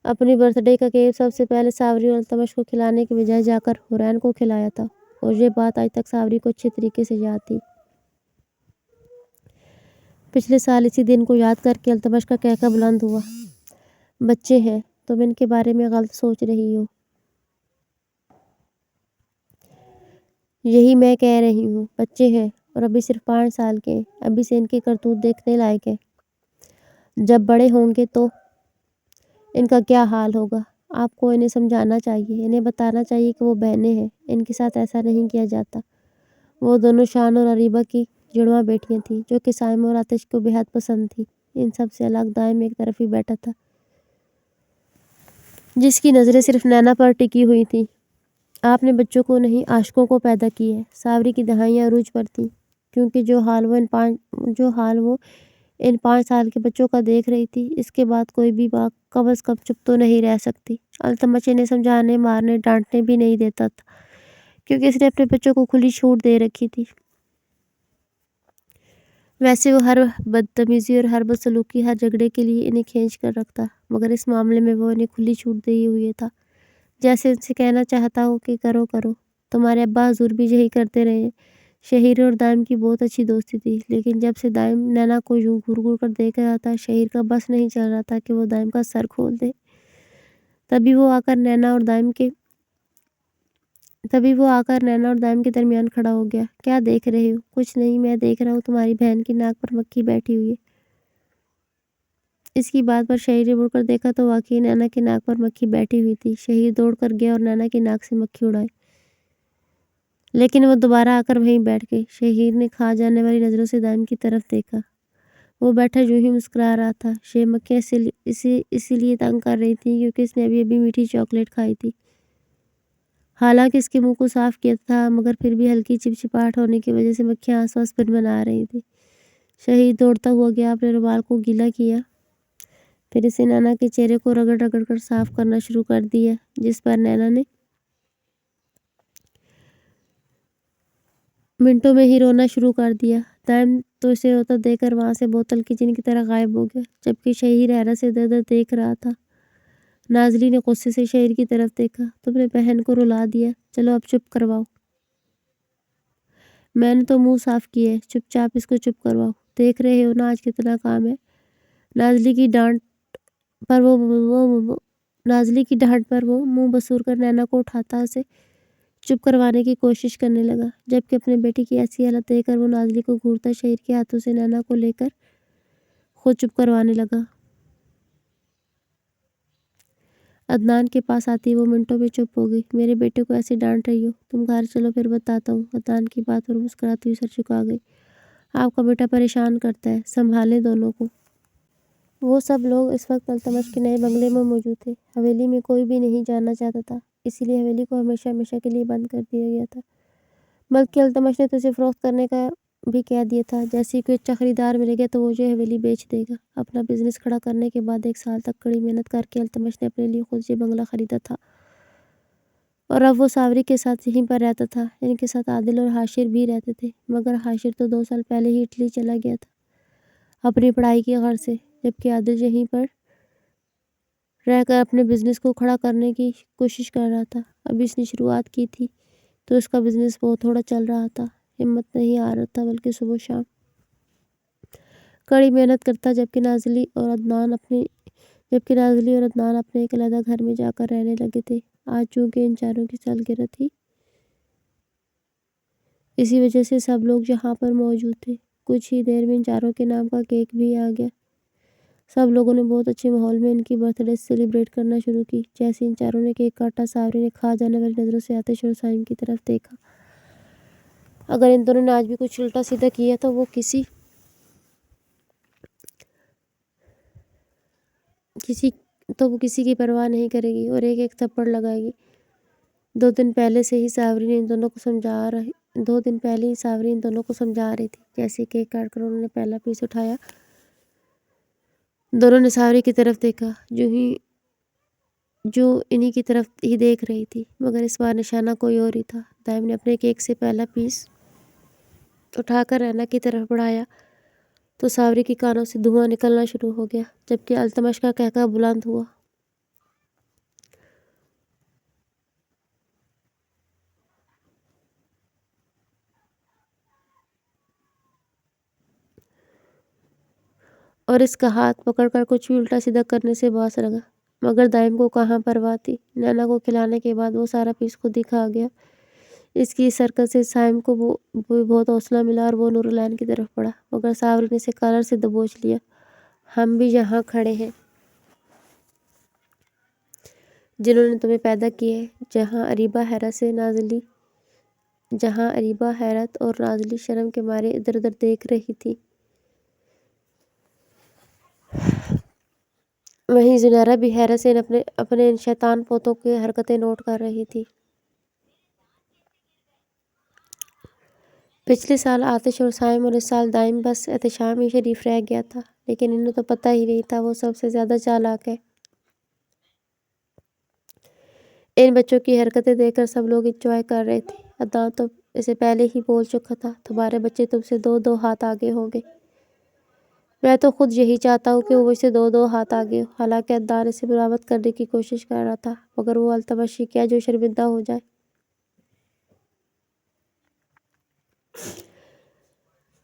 اپنی برتھ ڈے کا کیک سب سے پہلے ساوری اور التمش کو کھلانے کے بجائے جا کر حورین کو کھلایا تھا، اور یہ بات آج تک ساوری کو اچھے طریقے سے یاد تھی۔ پچھلے سال اسی دن کو یاد کر کے التمش کا قہقہ بلند ہوا۔ بچے ہیں، تم ان کے بارے میں غلط سوچ رہی ہو۔ یہی میں کہہ رہی ہوں، بچے ہیں اور ابھی صرف 5 سال کے ہیں۔ ابھی سے ان کے کرتوت دیکھنے لائق ہیں۔ جب بڑے ہوں گے تو ان کا کیا حال ہوگا؟ آپ کو انہیں سمجھانا چاہیے، انہیں بتانا چاہیے کہ وہ بہنیں ہیں، ان کے ساتھ ایسا نہیں کیا جاتا۔ وہ دونوں شان اور اریبہ کی جڑواں بیٹیاں تھیں، جو کہ سائم اور آتش کو بے حد پسند تھیں۔ ان سب سے الگ دائم ایک طرف ہی بیٹھا تھا، جس کی نظریں صرف نینا پر ٹکی ہوئی تھیں۔ آپ نے بچوں کو نہیں، عاشقوں کو پیدا کی ہے۔ ساوری کی دہائیاں عروج پر تھیں، کیونکہ جو حال وہ ان 5 سال کے بچوں کا دیکھ رہی تھی، اس کے بعد کوئی بھی ماں کم از کم چپ تو نہیں رہ سکتی۔ التمش انہیں سمجھانے، مارنے، ڈانٹنے بھی نہیں دیتا تھا، کیونکہ اس نے اپنے بچوں کو کھلی چھوٹ دے رکھی تھی۔ ویسے وہ ہر بدتمیزی اور ہر بدسلوکی، ہر جھگڑے کے لیے انہیں کھینچ کر رکھتا، مگر اس معاملے میں وہ انہیں کھلی چھوٹ دیے ہوئے تھا، جیسے ان سے کہنا چاہتا ہو کہ کرو۔ تمہارے ابا حضور بھی یہی کرتے رہے ہیں۔ شہیر اور دائم کی بہت اچھی دوستی تھی، لیکن جب سے دائم نینا کو یوں گھور گھور کر دیکھ رہا تھا، شہیر کا بس نہیں چل رہا تھا کہ وہ دائم کا سر کھول دے۔ تبھی وہ آ کر نینا اور دائم کے درمیان کھڑا ہو گیا۔ کیا دیکھ رہے ہو؟ کچھ نہیں، میں دیکھ رہا ہوں تمہاری بہن کی ناک پر مکھی بیٹھی ہوئی ہے۔ اس کی بات پر شہیر نے مڑ کر دیکھا تو واقعی نینا کی ناک پر مکھی بیٹھی ہوئی تھی۔ شہیر دوڑ کر گیا اور نینا کی ناک سے مکھی اڑائی، لیکن وہ دوبارہ آ کر وہیں بیٹھ گئی۔ شہیر نے کھا جانے والی نظروں سے دائم کی طرف دیکھا۔ وہ بیٹھا یوں ہی مسکرا رہا تھا۔ مکھیاں اسی لیے تنگ کر رہی تھیں کیونکہ اس نے ابھی میٹھی چاکلیٹ کھائی تھی۔ حالانکہ اس کے منہ کو صاف کیا تھا، مگر پھر بھی ہلکی چپچپاہٹ ہونے کی وجہ سے مکھیاں آس پاس بنا رہی تھیں۔ شہیر دوڑتا ہوا گیا، اپنے رومال کو گیلا کیا، پھر اسے نینا کے چہرے کو رگڑ رگڑ کر صاف کرنا شروع کر دیا، جس پر نینا نے منٹوں میں ہی رونا شروع کر دیا۔ دائم تو اسے روتا دیکھ کر وہاں سے بوتل کی جن کی طرح غائب ہو گیا، جبکہ شہیر حیرت سے ادھر ادھر دیکھ رہا تھا۔ نازلی نے غصے سے شہیر کی طرف دیکھا۔ تم نے بہن کو رلا دیا، چلو اب چپ کرواؤ۔ میں نے تو منہ صاف کیا ہے، چپ چاپ اس کو چپ کرواؤ۔ دیکھ رہے ہو نا آج کتنا کام ہے۔ نازلی کی ڈانٹ پر وہ منہ بسور کر نینا کو اٹھاتا اسے چپ کروانے کی کوشش کرنے لگا، جبکہ اپنے بیٹی کی ایسی حالت دیکھ کر وہ نازلی کو گھورتا شہیر کے ہاتھوں سے نینا کو لے کر خود چپ کروانے لگا۔ عدنان کے پاس آتی وہ منٹوں میں چپ ہو گئی۔ میرے بیٹے کو ایسے ڈانٹ رہی ہو؟ تم گھر چلو پھر بتاتا ہوں۔ عدنان کی بات پر مسکراتی ہوئی سر جھکا گئی۔ آپ کا بیٹا پریشان کرتا ہے، سنبھالیں دونوں کو۔ وہ سب لوگ اس وقت التمش کے نئے بنگلے میں موجود تھے۔ حویلی میں کوئی بھی نہیں جانا چاہتا تھا، اسی لیے حویلی کو ہمیشہ کے لیے بند کر دیا گیا تھا۔ بلکہ التمش نے تو اسے فروخت کرنے کا بھی کہہ دیا تھا۔ جیسے ہی کوئی اچھا خریدار ملے گا تو وہ یہ حویلی بیچ دے گا۔ اپنا بزنس کھڑا کرنے کے بعد 1 سال تک کڑی محنت کر کے التمش نے اپنے لیے خود یہ بنگلہ خریدا تھا، اور اب وہ ساوری کے ساتھ یہیں پر رہتا تھا۔ ان کے ساتھ عادل اور حاشر بھی رہتے تھے، مگر حاشر تو 2 سال پہلے ہی اٹلی چلا گیا تھا اپنی پڑھائی کی غرض سے، جبکہ عادل یہیں پر رہ کر اپنے بزنس کو کھڑا کرنے کی کوشش کر رہا تھا۔ ابھی اس نے شروعات کی تھی تو اس کا بزنس بہت تھوڑا چل رہا تھا، ہمت نہیں آ رہا تھا، بلکہ صبح و شام کڑی محنت کرتا، جبکہ نازلی اور عدنان اپنی جبکہ نازلی اور عدنان اپنے ایک علیحدہ گھر میں جا کر رہنے لگے تھے۔ آج چونکہ ان چاروں کی سالگرہ تھی، اسی وجہ سے سب لوگ یہاں پر موجود تھے۔ کچھ ہی دیر میں ان چاروں کے نام کا کیک بھی آ گیا۔ سب لوگوں نے بہت اچھے ماحول میں ان کی برتھ ڈے سیلیبریٹ کرنا شروع کی۔ جیسے ان چاروں نے کیک کاٹا، ساوری نے کھا جانے والی نظروں سے آتش اور صائم کی طرف دیکھا۔ اگر ان دونوں نے آج بھی کچھ الٹا سیدھا کیا تو وہ کسی کی پرواہ نہیں کرے گی اور ایک ایک تھپڑ لگائے گی۔ 2 دن پہلے ہی ساوری ان دونوں کو سمجھا رہی تھی۔ جیسے کیک کاٹ کر انہوں نے پہلا پیس اٹھایا، دونوں نے ساوری کی طرف دیکھا جو انہی کی طرف ہی دیکھ رہی تھی، مگر اس بار نشانہ کوئی اور ہی تھا۔ دائم نے اپنے کیک سے پہلا پیس اٹھا کر رینا کی طرف بڑھایا تو ساوری کے کانوں سے دھواں نکلنا شروع ہو گیا، جبکہ التمش کا قہقہ بلند ہوا۔ اور اس کا ہاتھ پکڑ کر کچھ بھی الٹا سیدھا کرنے سے باز لگا، مگر دائم کو کہاں پرواہ تھی۔ نینا کو کھلانے کے بعد وہ سارا پیس خود ہی کھا گیا۔ اس کی اس حرکت سے صائم کو بھی بہت حوصلہ ملا اور وہ نورالعین کی طرف بڑھا، مگر ساوری نے اسے کالر سے دبوچ لیا۔ ہم بھی یہاں کھڑے ہیں جنہوں نے تمہیں پیدا کیا ہے۔ جہاں اریبہ حیرت اور نازلی شرم کے مارے ادھر ادھر دیکھ رہی تھی، وہیں زنیرہ بھی حیرت سے اپنے ان شیطان پوتوں کی حرکتیں نوٹ کر رہی تھی۔ پچھلے سال آتش اور صائم اور اس سال دائم، بس احتشام ہی شریف رہ گیا تھا، لیکن انہیں تو پتہ ہی نہیں تھا وہ سب سے زیادہ چالاک ہے۔ ان بچوں کی حرکتیں دیکھ کر سب لوگ انجوائے کر رہے تھے۔ عدنان تو اسے پہلے ہی بول چکا تھا، تمہارے بچے تم سے 2 ہاتھ آگے ہوں گے۔ میں تو خود یہی چاہتا ہوں کہ وہ مجھ سے 2 ہاتھ آگے ہو۔ حالانکہ عدنان اسے ملامت کرنے کی کوشش کر رہا تھا، مگر وہ التمش ہی کیا جو شرمندہ ہو جائے۔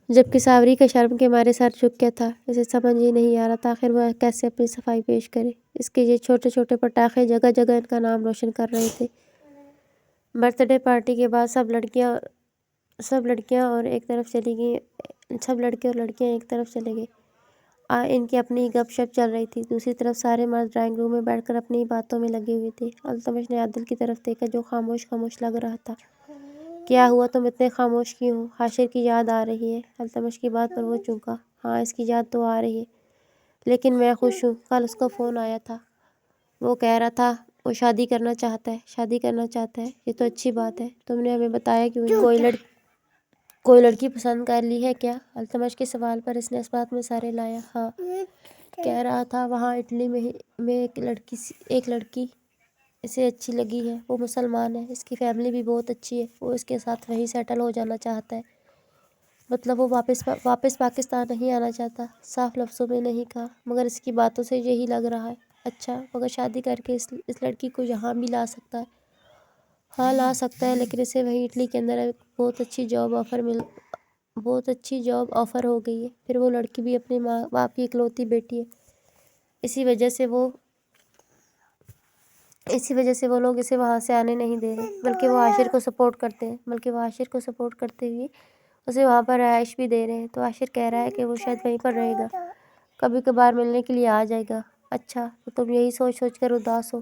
جبکہ ساوری کا شرم کے مارے سر جھک گیا تھا۔ اسے سمجھ ہی نہیں آ رہا تھا آخر وہ کیسے اپنی صفائی پیش کرے۔ اس کے یہ چھوٹے چھوٹے پٹاخے جگہ جگہ ان کا نام روشن کر رہے تھے۔ برتھ ڈے پارٹی کے بعد سب لڑکیاں اور لڑکیاں ایک طرف چلے گئے۔ ان کی اپنی ہی گپ شپ چل رہی تھی۔ دوسری طرف سارے مرد ڈرائنگ روم میں بیٹھ کر اپنی ہی باتوں میں لگے ہوئے تھے۔ التمش نے عادل کی طرف دیکھا جو خاموش لگ رہا تھا۔ کیا ہوا، تم اتنے خاموش کیوں ہو؟ حاشر کی یاد آ رہی ہے؟ التمش کی بات پر وہ چونکا۔ ہاں، اس کی یاد تو آ رہی ہے، لیکن میں خوش ہوں۔ کل اس کا فون آیا تھا، وہ کہہ رہا تھا وہ شادی کرنا چاہتا ہے۔ یہ تو اچھی بات ہے۔ تم نے ہمیں بتایا کیوں نہیں؟ کوئی لڑکی پسند کر لی ہے کیا؟ التمش کے سوال پر اس نے اس بات میں سر ہلایا۔ ہاں، کہہ رہا تھا وہاں اٹلی میں ایک لڑکی اسے اچھی لگی ہے۔ وہ مسلمان ہے، اس کی فیملی بھی بہت اچھی ہے۔ وہ اس کے ساتھ وہیں سیٹل ہو جانا چاہتا ہے۔ مطلب وہ واپس پاکستان نہیں آنا چاہتا۔ صاف لفظوں میں نہیں کہا، مگر اس کی باتوں سے یہی لگ رہا ہے۔ اچھا، مگر شادی کر کے اس لڑکی کو یہاں بھی لا سکتا ہے؟ ہاں، لا سکتا ہے، لیکن اسے وہیں اٹلی کے اندر ایک بہت اچھی جاب آفر ہو گئی ہے۔ پھر وہ لڑکی بھی اپنے ماں باپ کی اکلوتی بیٹی ہے۔ اسی وجہ سے وہ لوگ اسے وہاں سے آنے نہیں دے رہے، بلکہ وہ عاشر کو سپورٹ کرتے ہوئے اسے وہاں پر رہائش بھی دے رہے ہیں۔ تو عاشر کہہ رہا ہے کہ وہ شاید وہیں پر رہے گا، کبھی کبھار ملنے کے لیے آ جائے گا۔ اچھا، تو تم یہی سوچ کر اداس ہو؟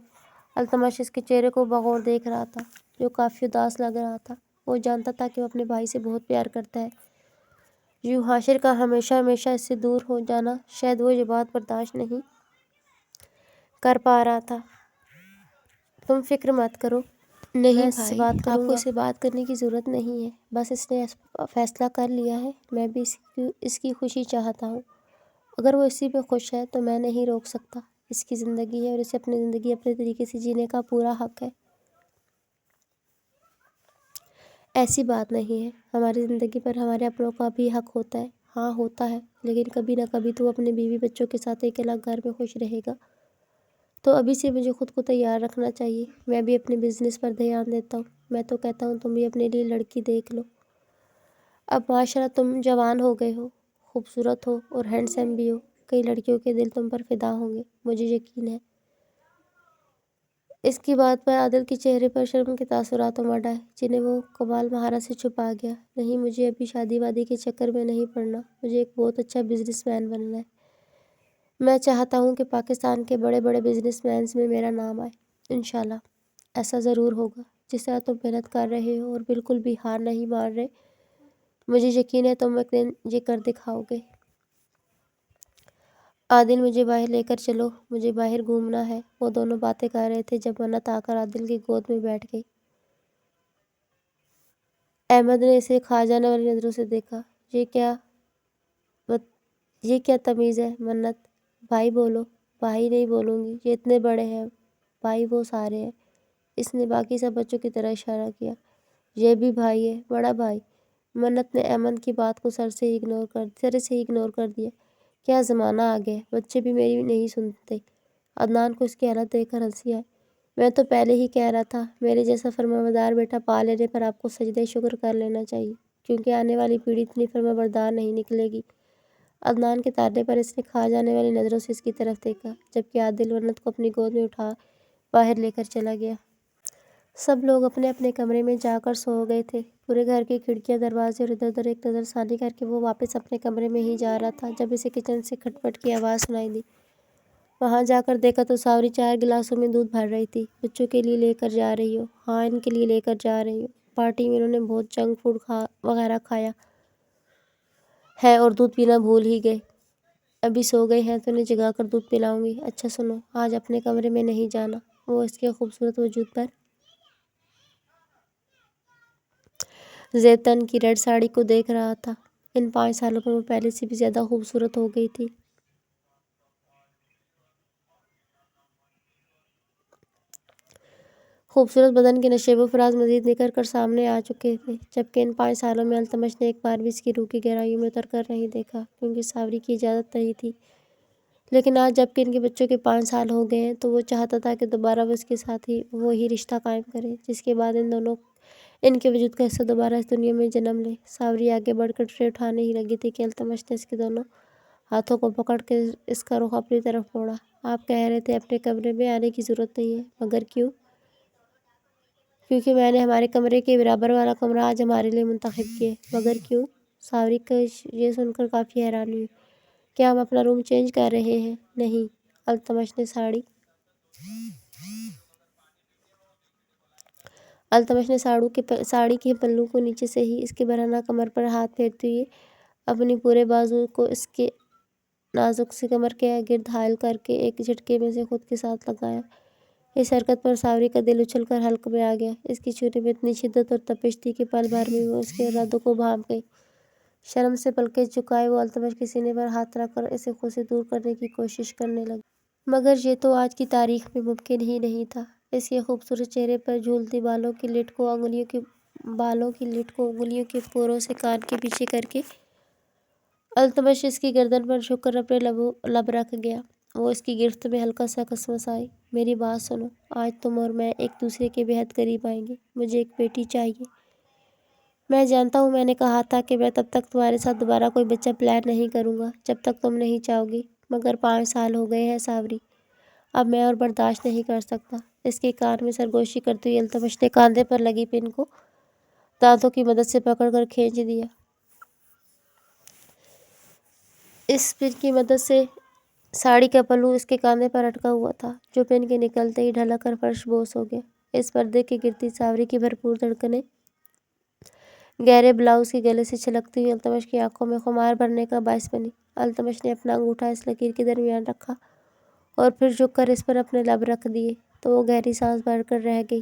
التمش اس کے چہرے کو بغور دیکھ رہا تھا، جو کافی اداس لگ رہا تھا۔ وہ جانتا تھا کہ وہ اپنے بھائی سے بہت پیار کرتا ہے۔ یوں عاشر کا ہمیشہ اس سے دور ہو جانا، شاید وہ یہ بات برداشت نہیں کر پا رہا تھا۔ تم فکر مت کرو، نہیں بھائی، آپ کو اسے بات کرنے کی ضرورت نہیں ہے۔ بس اس نے فیصلہ کر لیا ہے۔ میں بھی اس کی خوشی چاہتا ہوں۔ اگر وہ اسی میں خوش ہے تو میں نہیں روک سکتا۔ اس کی زندگی ہے اور اسے اپنی زندگی اپنے طریقے سے جینے کا پورا حق ہے۔ ایسی بات نہیں ہے، ہماری زندگی پر ہمارے اپنوں کا بھی حق ہوتا ہے۔ ہاں، ہوتا ہے، لیکن کبھی نہ کبھی تو وہ اپنے بیوی بچوں کے ساتھ ایک الگ گھر میں خوش رہے گا۔ تو ابھی سے مجھے خود کو تیار رکھنا چاہیے۔ میں بھی اپنے بزنس پر دھیان دیتا ہوں۔ میں تو کہتا ہوں تم بھی اپنے لیے لڑکی دیکھ لو۔ اب ماشاءاللہ تم جوان ہو گئے ہو، خوبصورت ہو اور ہینڈسم بھی ہو۔ کئی لڑکیوں کے دل تم پر فدا ہوں گے، مجھے یقین ہے۔ اس کی بات پر عادل کے چہرے پر شرم کے تاثرات امڈ آئے، جنہیں وہ کمال مہارت سے چھپا گیا۔ نہیں، مجھے ابھی شادی وادی کے چکر میں نہیں پڑنا، مجھے ایک بہت اچھا بزنس مین بننا ہے۔ میں چاہتا ہوں کہ پاکستان کے بڑے بڑے بزنس مینز میں میرا نام آئے۔ انشاءاللہ ایسا ضرور ہوگا۔ جس طرح تم محنت کر رہے ہو اور بالکل بھی ہار نہیں مان رہے، مجھے یقین ہے تم ایک دن یہ کر دکھاؤ گے۔ عادل، مجھے باہر لے کر چلو، مجھے باہر گھومنا ہے۔ وہ دونوں باتیں کر رہے تھے جب منت آ کر عادل کی گود میں بیٹھ گئی۔ احمد نے اسے کھا جانے والی نظروں سے دیکھا۔ یہ کیا تمیز ہے منت؟ بھائی بولو۔ بھائی نہیں بولوں گی، یہ اتنے بڑے ہیں۔ بھائی وہ سارے ہیں۔ اس نے باقی سب بچوں کی طرح اشارہ کیا۔ یہ بھی بھائی ہے، بڑا بھائی۔ منت نے احمد کی بات کو سر سے اگنور کر دیا۔ کیا زمانہ آ گیا ہے، بچے بھی میری نہیں سنتے۔ عدنان کو اس کی حالت دیکھ کر ہنسی آئی۔ میں تو پہلے ہی کہہ رہا تھا، میرے جیسا فرمانبردار بیٹا پا لینے پر آپ کو سجدہ شکر کر لینا چاہیے، کیونکہ آنے والی پیڑھی اتنی فرمانبردار نہیں نکلے گی۔ عدنان کے تانے پر اس نے کھا جانے والی نظروں سے اس کی طرف دیکھا، جبکہ عادل منت کو اپنی گود میں اٹھا باہر لے کر چلا گیا۔ سب لوگ اپنے اپنے کمرے میں جا کر سو گئے تھے۔ پورے گھر کی کھڑکیاں، دروازے اور ادھر ادھر ایک نظر ثانی کر کے وہ واپس اپنے کمرے میں ہی جا رہا تھا جب اسے کچن سے کھٹ پٹ کی آواز سنائی دی۔ وہاں جا کر دیکھا تو ساوری 4 گلاسوں میں دودھ بھر رہی تھی۔ بچوں کے لیے لے کر جا رہی ہو؟ ہاں، ان کے لیے لے کر جا رہی ہوں۔ پارٹی میں انہوں نے بہت جنک فوڈ وغیرہ کھایا ہے اور دودھ پینا بھول ہی گئے۔ ابھی سو گئے ہیں تو انہیں جگا کر دودھ پلاؤں گی۔ اچھا سنو، آج اپنے کمرے میں نہیں جانا۔ وہ اس کے خوبصورت وجود پر زیب تن کی ریڈ ساڑی کو دیکھ رہا تھا۔ ان 5 سالوں میں وہ پہلے سے بھی زیادہ خوبصورت ہو گئی تھی۔ خوبصورت بدن کے نشیب و فراز مزید نکھر کر سامنے آ چکے تھے، جبکہ ان 5 سالوں میں التمش نے ایک بار بھی اس کی روح کی گہرائیوں میں اتر کر نہیں دیکھا، کیونکہ ساوری کی اجازت نہیں تھی۔ لیکن آج جب کہ ان کے بچوں کے 5 سال ہو گئے ہیں تو وہ چاہتا تھا کہ دوبارہ وہ اس کے ساتھ وہی رشتہ قائم کرے، جس کے بعد ان کے وجود کا حصہ دوبارہ اس دنیا میں جنم لے۔ ساوری آگے بڑھ کر ٹرے اٹھانے ہی لگی تھی کہ التمش نے اس کے دونوں ہاتھوں کو پکڑ کے اس کا رخ اپنی طرف موڑا۔ آپ کہہ رہے تھے اپنے کمرے میں آنے کی ضرورت نہیں ہے، مگر کیوں؟ کیونکہ میں نے ہمارے کمرے کے برابر والا کمرہ آج ہمارے لیے منتخب کیا ہے۔ مگر کیوں؟ ساوری کو یہ سن کر کافی حیرانی ہوئی۔ کیا ہم اپنا روم چینج کر رہے ہیں؟ نہیں، التمش نے ساڑی کے پلو کو نیچے سے ہی اس کے برہنہ کمر پر ہاتھ پھیرتے ہوئے اپنی پورے بازو کو اس کے نازک سی کمر کے گرد حائل کر کے ایک جھٹکے میں سے خود کے ساتھ لگایا۔ اس حرکت پر ساوری کا دل اچھل کر حلق میں آ گیا۔ اس کی چھونے میں اتنی شدت اور تپش تھی کہ پل بھر میں وہ اس کے ارادوں کو بھانپ گئی۔ شرم سے پلکیں جھکائے وہ التمش کے سینے پر ہاتھ رکھ کر اسے خود سے دور کرنے کی کوشش کرنے لگی۔ مگر یہ تو آج کی تاریخ میں ممکن ہی نہیں تھا۔ اس کے خوبصورت چہرے پر جھولتی بالوں کی لٹ کو انگلیوں کے پوروں سے کان کے پیچھے کر کے التمش اس کی گردن پر جھک کر اپنے لب رکھ گیا۔ وہ اس کی گرفت میں ہلکا سا کسمسائی۔ میری بات سنو، آج تم اور میں ایک دوسرے کے بہت قریب آئیں گے۔ مجھے ایک بیٹی چاہیے۔ میں جانتا ہوں میں نے کہا تھا کہ میں تب تک تمہارے ساتھ دوبارہ کوئی بچہ پلان نہیں کروں گا جب تک تم نہیں چاہو گی، مگر 5 سال ہو گئے ہیں ساوری، اب میں اور برداشت نہیں کر سکتا۔ اس کے کان میں سرگوشی کرتے ہوئے التمش نے کاندھے پر لگی پن کو دانتوں کی مدد سے پکڑ کر کھینچ دیا۔ اس پن کی مدد سے ساڑی کا پلو اس کے کاندھے پر اٹکا ہوا تھا، جو پن کے نکلتے ہی ڈھلک کر فرش بوس ہو گیا۔ اس پردے کے گرتی ساوری کی بھرپور دھڑکنیں گہرے بلاؤز کے گلے سے چھلکتی ہوئی التمش کی آنکھوں میں خمار بھرنے کا باعث بنی۔ التمش نے اپنا انگوٹھا اس لکیر کے درمیان رکھا اور پھر جھک کر اس پر اپنے لب رکھ دیے تو وہ گہری سانس بھر کر رہ گئی۔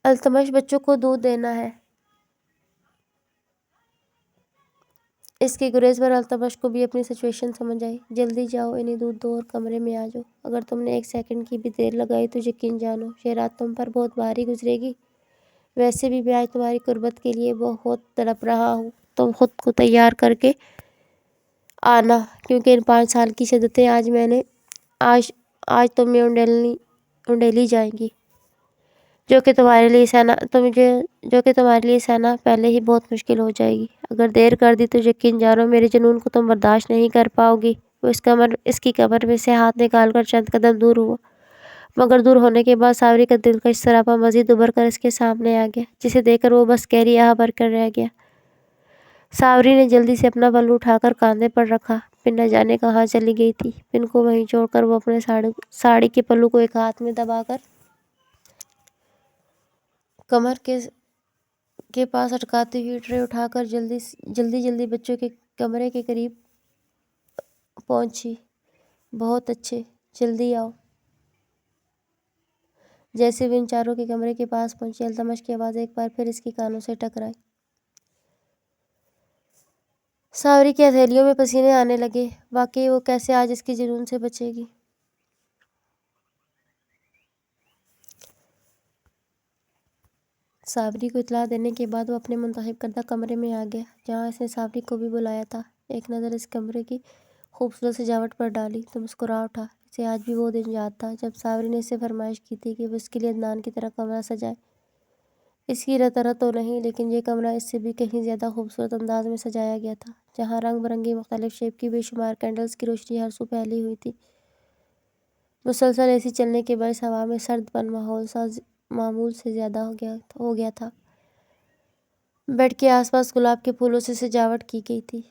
التمش، بچوں کو دودھ دینا ہے۔ اس کے گریز پر التمش کو بھی اپنی سچویشن سمجھ آئی۔ جلدی جاؤ، انہیں دودھ دو اور کمرے میں آ جاؤ۔ اگر تم نے 1 سیکنڈ کی بھی دیر لگائی تو یقین جانو یہ رات تم پر بہت بھاری گزرے گی۔ ویسے بھی میں آج تمہاری قربت کے لیے بہت تڑپ رہا ہوں۔ تم خود کو تیار کر کے آنا، کیونکہ ان 5 سال کی شدتیں آج تم میں انڈیلی جائیں گی۔ جو کہ تمہارے لیے سہنا پہلے ہی بہت مشکل ہو جائے گی۔ اگر دیر کر دی تو یقین جانو میرے جنون کو تم برداشت نہیں کر پاؤ گی۔ وہ اس کی کمر میں سے ہاتھ نکال کر چند قدم دور ہوا، مگر دور ہونے کے بعد ساوری کا دلکش سراپا مزید ابھر کر اس کے سامنے آ گیا، جسے دیکھ کر وہ بس گہری آہ بھر کر رہ گیا۔ ساوری نے جلدی سے اپنا پلو اٹھا کر کاندھے پر رکھا۔ پن نہ جانے کہاں چلی گئی تھی۔ پن کو وہیں چھوڑ کر وہ اپنے ساڑی کے پلو کو ایک ہاتھ میں دبا کر کمر کے پاس اٹکاتی ہوئی ٹرے اٹھا کر جلدی بچوں کے کمرے کے قریب پہنچی۔ بہت اچھے، جلدی آؤ۔ جیسے وہ ان چاروں کے کمرے کے پاس پہنچی، التمش کی آواز ایک بار پھر اس کی کانوں سے ٹکرائی۔ ساوری کی ہتھیلیوں میں پسینے آنے لگے۔ واقعی وہ کیسے آج اس کے جنون سے بچے گی؟ ساوری کو اطلاع دینے کے بعد وہ اپنے منتخب کردہ کمرے میں آ گیا، جہاں اس نے ساوری کو بھی بلایا تھا۔ ایک نظر اس کمرے کی خوبصورت سجاوٹ پر ڈالی تو مسکرا اٹھا۔ اسے آج بھی وہ دن یاد تھا جب ساوری نے اس سے فرمائش کی تھی کہ وہ اس کے لیے عدنان کی طرح کمرہ سجائے۔ اس کی طرح تو نہیں، لیکن یہ کمرہ اس سے بھی کہیں زیادہ خوبصورت انداز میں سجایا گیا تھا، جہاں رنگ برنگی مختلف شیپ کی بے شمار کینڈلز کی روشنی ہر سو پھیلی ہوئی تھی۔ مسلسل اے سی چلنے کے باعث ہوا میں سرد پن معمول سے زیادہ ہو گیا تھا۔ بیڈ کے آس پاس گلاب کے پھولوں سے سجاوٹ کی گئی تھی۔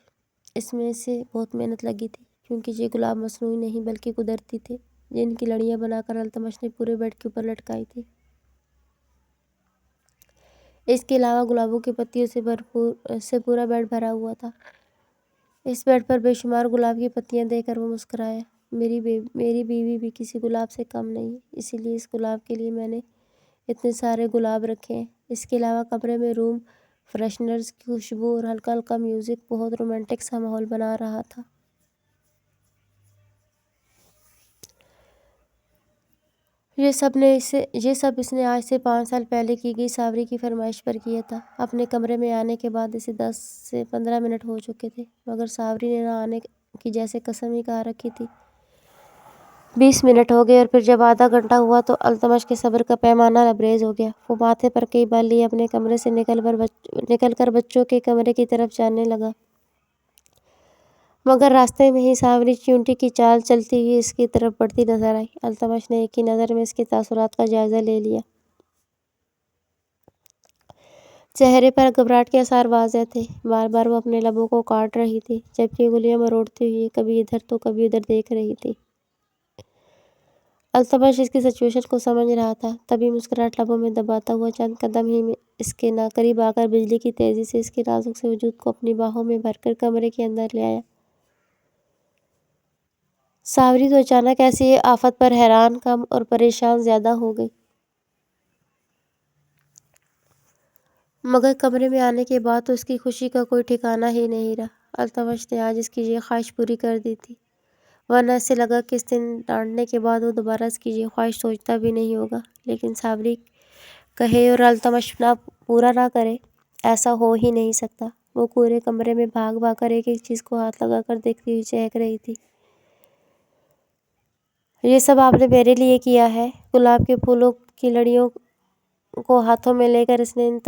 اس میں سے بہت محنت لگی تھی، کیونکہ یہ گلاب مصنوعی نہیں بلکہ قدرتی تھے، جن کی لڑیاں بنا کر التمش نے پورے بیڈ کے اوپر لٹکائی تھی۔ اس کے علاوہ گلابوں کی پتیوں سے پورا بیڈ بھرا ہوا تھا۔ اس بیڈ پر بے شمار گلاب کی پتیاں دیکھ کر وہ مسکرایا۔ میری بیوی بھی کسی گلاب سے کم نہیں، اسی لیے اس گلاب کے لیے میں نے اتنے سارے گلاب رکھے ہیں۔ اس کے علاوہ کمرے میں روم فریشنرز کی خوشبو اور ہلکا ہلکا میوزک بہت رومانٹک سا ماحول بنا رہا تھا۔ یہ سب اس نے آج سے 5 سال پہلے کی گئی ساوری کی فرمائش پر کیا تھا۔ اپنے کمرے میں آنے کے بعد اسے 10 سے 15 منٹ ہو چکے تھے، مگر ساوری نے نہ آنے کی جیسے قسم ہی کھا رکھی تھی۔ 20 منٹ ہو گئے اور پھر جب آدھا گھنٹہ ہوا تو التمش کے صبر کا پیمانہ لبریز ہو گیا۔ وہ ماتھے پر کئی بال لیے اپنے کمرے سے نکل کر بچوں کے کمرے کی طرف جانے لگا، مگر راستے میں ہی ساوری چیونٹی کی چال چلتی ہوئی اس کی طرف بڑھتی نظر آئی۔ التمش نے ایک ہی نظر میں اس کے تاثرات کا جائزہ لے لیا۔ چہرے پر گھبراہٹ کے آثار واضح تھے۔ بار بار وہ اپنے لبوں کو کاٹ رہی تھی، جبکہ انگلیاں مروڑتے ہوئے کبھی ادھر تو کبھی ادھر دیکھ رہی تھی۔ التمش اس کی سچویشن کو سمجھ رہا تھا، تبھی مسکراہٹ لبوں میں دباتا ہوا چند قدم ہی میں اس کے قریب آ کر بجلی کی تیزی سے اس کے نازک سے وجود کو اپنی باہوں میں بھر کر کمرے کے اندر لے آیا۔ ساوری تو اچانک ایسی آفت پر حیران، کم اور پریشان زیادہ ہو گئی، مگر کمرے میں آنے کے بعد تو اس کی خوشی کا کوئی ٹھکانہ ہی نہیں رہا۔ التمش نے آج اس کی یہ خواہش پوری کر دی تھی، ورنہ اسے لگا کہ اس دن ڈانٹنے کے بعد وہ دوبارہ اس کی یہ خواہش سوچتا بھی نہیں ہوگا۔ لیکن ساوری کہے اور التمش پورا نہ کرے، ایسا ہو ہی نہیں سکتا۔ وہ پورے کمرے میں بھاگ کر ایک ایک چیز کو ہاتھ لگا کر دیکھتی ہوئی چہک رہی تھی۔ یہ سب آپ نے میرے لیے کیا ہے؟ گلاب کے پھولوں کی لڑیوں کو ہاتھوں میں لے کر اس نے ان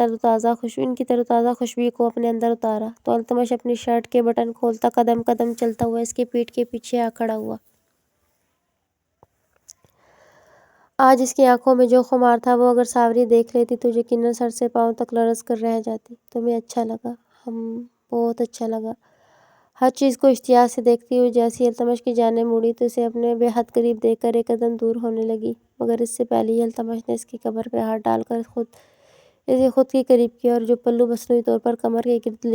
کی تر و تازہ خوشبو کو اپنے اندر اتارا تو التمش اپنی شرٹ کے بٹن کھولتا قدم قدم چلتا ہوا اس کے پیٹھ کے پیچھے آ کھڑا ہوا۔ آج اس کی آنکھوں میں جو خمار تھا وہ اگر ساوری دیکھ لیتی تو یقیناً سر سے پاؤں تک لرز کر رہ جاتی۔ تمہیں اچھا لگا؟ بہت اچھا لگا۔ ہر چیز کو اشتیاق سے دیکھتی ہوئی جیسی التمش کی جانب مڑی تو اسے اپنے بے حد قریب دیکھ کر ایک قدم دور ہونے لگی، مگر اس سے پہلے ہی التمش نے اس کی کمر پہ ہاتھ ڈال کر اسے خود کے قریب کیا اور جو پلو مصنوعی طور پر کمر کے گرد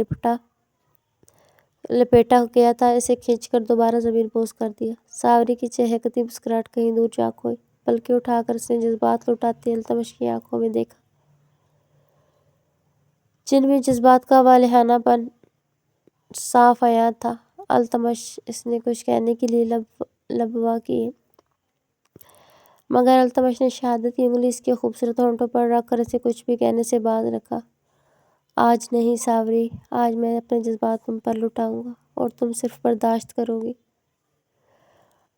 لپیٹا گیا تھا اسے کھینچ کر دوبارہ زمین بوس کر دیا۔ ساوری کی چہکتی مسکراہٹ کہیں دور جا کھوئی۔ پلکیں اٹھا کر اس نے جذبات لوٹاتے التمش کی آنکھوں میں دیکھا، جن میں جذبات کا والہانہ پن صاف عیاں تھا۔ التمش، اس نے کچھ کہنے کے لیے لب وا کیے، مگر التمش نے شہادت کی انگلی اس کے خوبصورت ہونٹوں پر رکھ کر اسے کچھ بھی کہنے سے باز رکھا۔ آج نہیں ساوری، آج میں اپنے جذبات تم پر لٹاؤں گا اور تم صرف برداشت کرو گی۔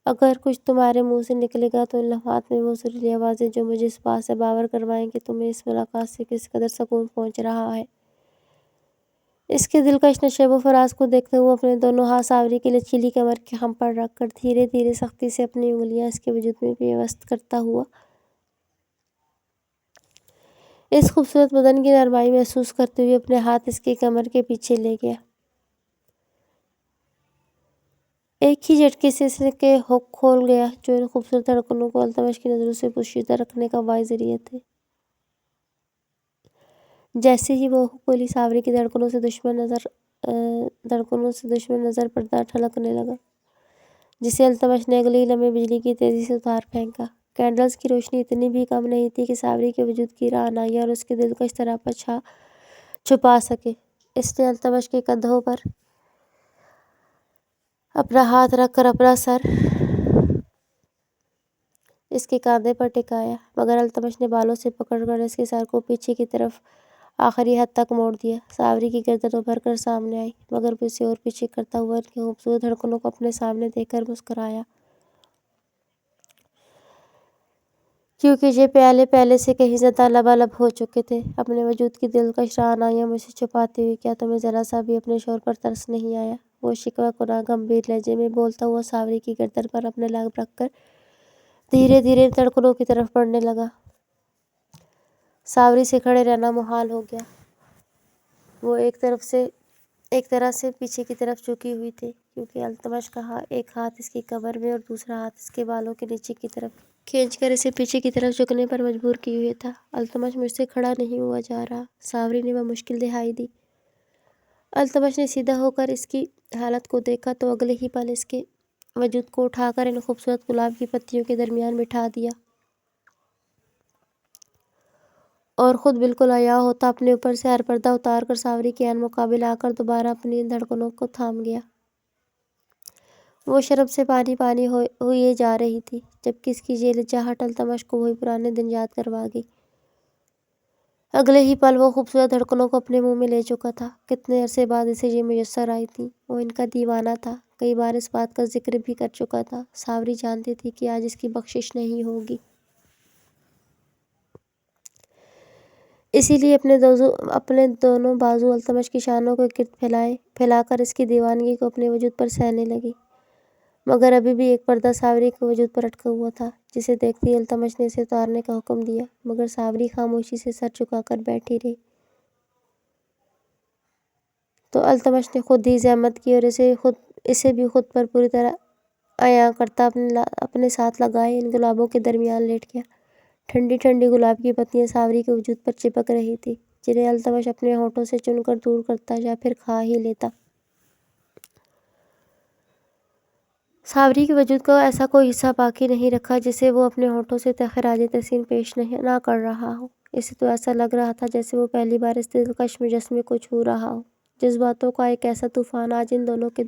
اگر کچھ تمہارے منہ سے نکلے گا تو ان لمحات میں وہ سریلی آوازیں جو مجھے اس بات سے باور کروائیں کہ تمہیں اس ملاقات سے کس قدر سکون پہنچ رہا ہے۔ اس کے دلکش نشیب و فراز کو دیکھتے ہوئے اپنے دونوں ہاتھ ساوری کی لچیلی کمر کے خم پر رکھ کر دھیرے دھیرے سختی سے اپنی انگلیاں اس کے وجود میں پیوست کرتا ہوا اس خوبصورت بدن کی نرمائی محسوس کرتے ہوئے اپنے ہاتھ اس کی کمر کے پیچھے لے گیا۔ ایک ہی جھٹکے سے اس کے ہک کھول گیا جو ان خوبصورت دھڑکنوں کو التمش کی نظروں سے پوشیدہ رکھنے کا باعث ذریعہ تھے۔ جیسے ہی وہ ہک کھولی ساوری کی دھڑکنوں سے دشمن نظر پردہ ٹھلکنے لگا جسے التمش نے اگلے ہی لمحے بجلی کی تیزی سے اتار پھینکا۔ کینڈلز کی روشنی اتنی بھی کم نہیں تھی کہ ساوری کے وجود کی رعنائی اور اس کے دلکش طرح پر چھپا سکے۔ اس نے التمش کے کندھوں پر اپنا ہاتھ رکھ کر اپنا سر اس کے کاندھے پر ٹکایا، مگر التمش نے بالوں سے پکڑ کر اس کے سر کو پیچھے کی طرف آخری حد تک موڑ دیا۔ ساوری کی گردن ابھر کر سامنے آئی، مگر وہ اسے اور پیچھے کرتا ہوا ان کی خوبصورت دھڑکنوں کو اپنے سامنے دیکھ کر مسکرایا، کیونکہ یہ پیالے پہلے سے کہیں زیادہ لبالب ہو چکے تھے۔ اپنے وجود کی دلکش رعنائیاں مجھ سے چھپاتے ہوئے کیا تمہیں ذرا سا بھی اپنے شوہر پر ترس نہیں آیا؟ وہ شکوہ کناں گمبھیر لہجے میں بولتا ہوا ساوری کی گردن پر اپنے لب رکھ کر دھیرے دھیرے ان دھڑکنوں کی طرف بڑھنے لگا۔ ساوری سے کھڑے رہنا محال ہو گیا۔ وہ ایک طرح سے پیچھے کی طرف جھکی ہوئی تھی، کیونکہ التمش کا ایک ہاتھ اس کی کمر میں اور دوسرا ہاتھ اس کے بالوں کے نیچے کی طرف کھینچ کر اسے پیچھے کی طرف جھکنے پر مجبور کیے ہوئے تھا۔ التمش مجھ سے کھڑا نہیں ہوا جا رہا، ساوری نے وہ مشکل دہائی دی۔ التمش نے سیدھا ہو کر اس کی حالت کو دیکھا تو اگلے ہی پل اس کے وجود کو اٹھا کر ان خوبصورت گلاب کی پتیوں کے درمیان بٹھا دیا اور خود بالکل عیاں ہوتا اپنے اوپر سے ہر پردہ اتار کر ساوری کے عین مقابل آ کر دوبارہ اپنی ان دھڑکنوں کو تھام گیا۔ وہ شرم سے پانی پانی ہوئے جا رہی تھی، جبکہ اس کی یہ لجاجت التمش کو وہی پرانے دن یاد کروا گئی۔ اگلے ہی پل وہ خوبصورت دھڑکنوں کو اپنے منہ میں لے چکا تھا۔ کتنے عرصے بعد اسے یہ میسر آئی تھیں۔ وہ ان کا دیوانہ تھا، کئی بار اس بات کا ذکر بھی کر چکا تھا۔ ساوری جانتی تھی کہ آج اس کی بخشش نہیں ہوگی، اسی لیے اپنے دونوں بازو التمش کی شانوں کے گرد پھیلا کر اس کی دیوانگی کو اپنے وجود پر سہنے لگی، مگر ابھی بھی ایک پردہ ساوری کے وجود پر اٹکا ہوا تھا، جسے دیکھتے ہی التمش نے اسے اتارنے کا حکم دیا، مگر ساوری خاموشی سے سر جھکا کر بیٹھی رہی۔ تو التمش نے خود ہی زحمت کی اور اسے بھی خود پر پوری طرح عیاں کرتا اپنے ساتھ لگائے ان گلابوں کے درمیان لیٹ گیا۔ ٹھنڈی ٹھنڈی گلاب کی پتیاں ساوری کے وجود پر چپک رہی تھی، جنہیں التمش اپنے ہونٹوں سے چن کر دور کرتا یا پھر کھا ہی لیتا۔ ساوری کے وجود کا ایسا کوئی حصہ باقی نہیں رکھا جسے وہ اپنے ہونٹوں سے خراج تحسین پیش نہ کر رہا ہو۔ اسے تو ایسا لگ رہا تھا جیسے وہ پہلی بار اس دلکش مجسمے کو چھو رہا ہو۔ جذباتوں کا ایک ایسا طوفان آج ان دونوں کے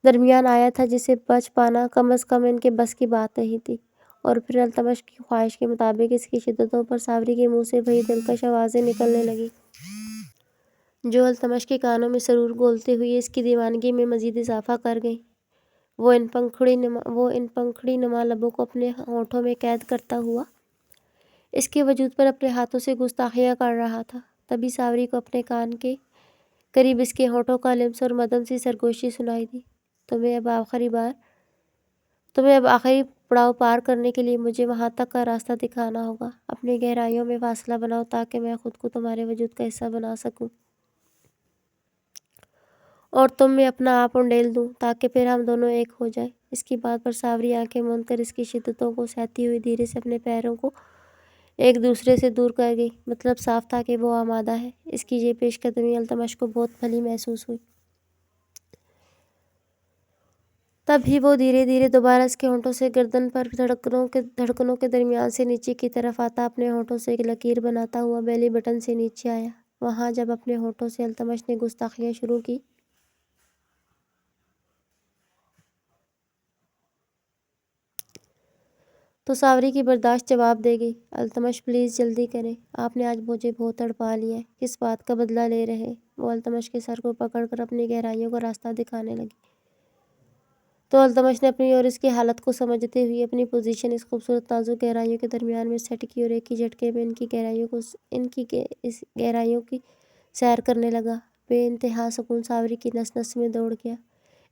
درمیان آیا تھا جسے بچ پانا کم از کم ان کے بس کی بات نہیں تھی۔ اور پھر التمش کی خواہش کے مطابق اس کی شدتوں پر ساوری کے منہ سے وہی دلکش آوازیں نکلنے لگیں جو التمش کے کانوں میں سرور گھولتے ہوئے اس کی دیوانگی میں مزید اضافہ کر گئیں۔ وہ ان پنکھڑی نما لبوں کو اپنے ہونٹوں میں قید کرتا ہوا اس کے وجود پر اپنے ہاتھوں سے گستاخیاں کر رہا تھا۔ تبھی ساوری کو اپنے کان کے قریب اس کے ہونٹوں کا لمس اور مدھم سی سرگوشی سنائی دی۔ تمہیں اب آخری پڑاؤ پار کرنے کے لیے مجھے وہاں تک کا راستہ دکھانا ہوگا۔ اپنی گہرائیوں میں فاصلہ بناؤ تاکہ میں خود کو تمہارے وجود کا حصہ بنا سکوں، اور تم میں اپنا آپ انڈیل دوں تاکہ پھر ہم دونوں ایک ہو جائیں۔ اس کی بات پر ساوری آنکھیں موند کر اس کی شدتوں کو سہتی ہوئی دھیرے سے اپنے پیروں کو ایک دوسرے سے دور کر گئی۔ مطلب صاف تھا کہ وہ آمادہ ہے۔ اس کی یہ پیش قدمی التمش کو بہت بھلی محسوس ہوئی۔ تب ہی وہ دھیرے دھیرے دوبارہ اس کے ہونٹوں سے گردن پر دھڑکنوں کے درمیان سے نیچے کی طرف آتا اپنے ہونٹوں سے ایک لکیر بناتا ہوا بیلی بٹن سے نیچے آیا۔ وہاں جب اپنے ہونٹوں سے التمش نے گستاخیاں شروع کی تو ساوری کی برداشت جواب دے گئی۔ التمش پلیز جلدی کریں، آپ نے آج مجھے بہت تڑپا لیا ہے۔ کس بات کا بدلہ لے رہے ہیں؟ وہ التمش کے سر کو پکڑ کر اپنی گہرائیوں کا راستہ دکھانے لگی۔ تو التمش نے اپنی اور اس کی حالت کو سمجھتے ہوئے اپنی پوزیشن اس خوبصورت نازک گہرائیوں کے درمیان میں سیٹ کی اور ایک ہی جھٹکے میں اس گہرائیوں کی سیر کرنے لگا۔ بے انتہا سکون ساوری کی نس نس میں دوڑ گیا۔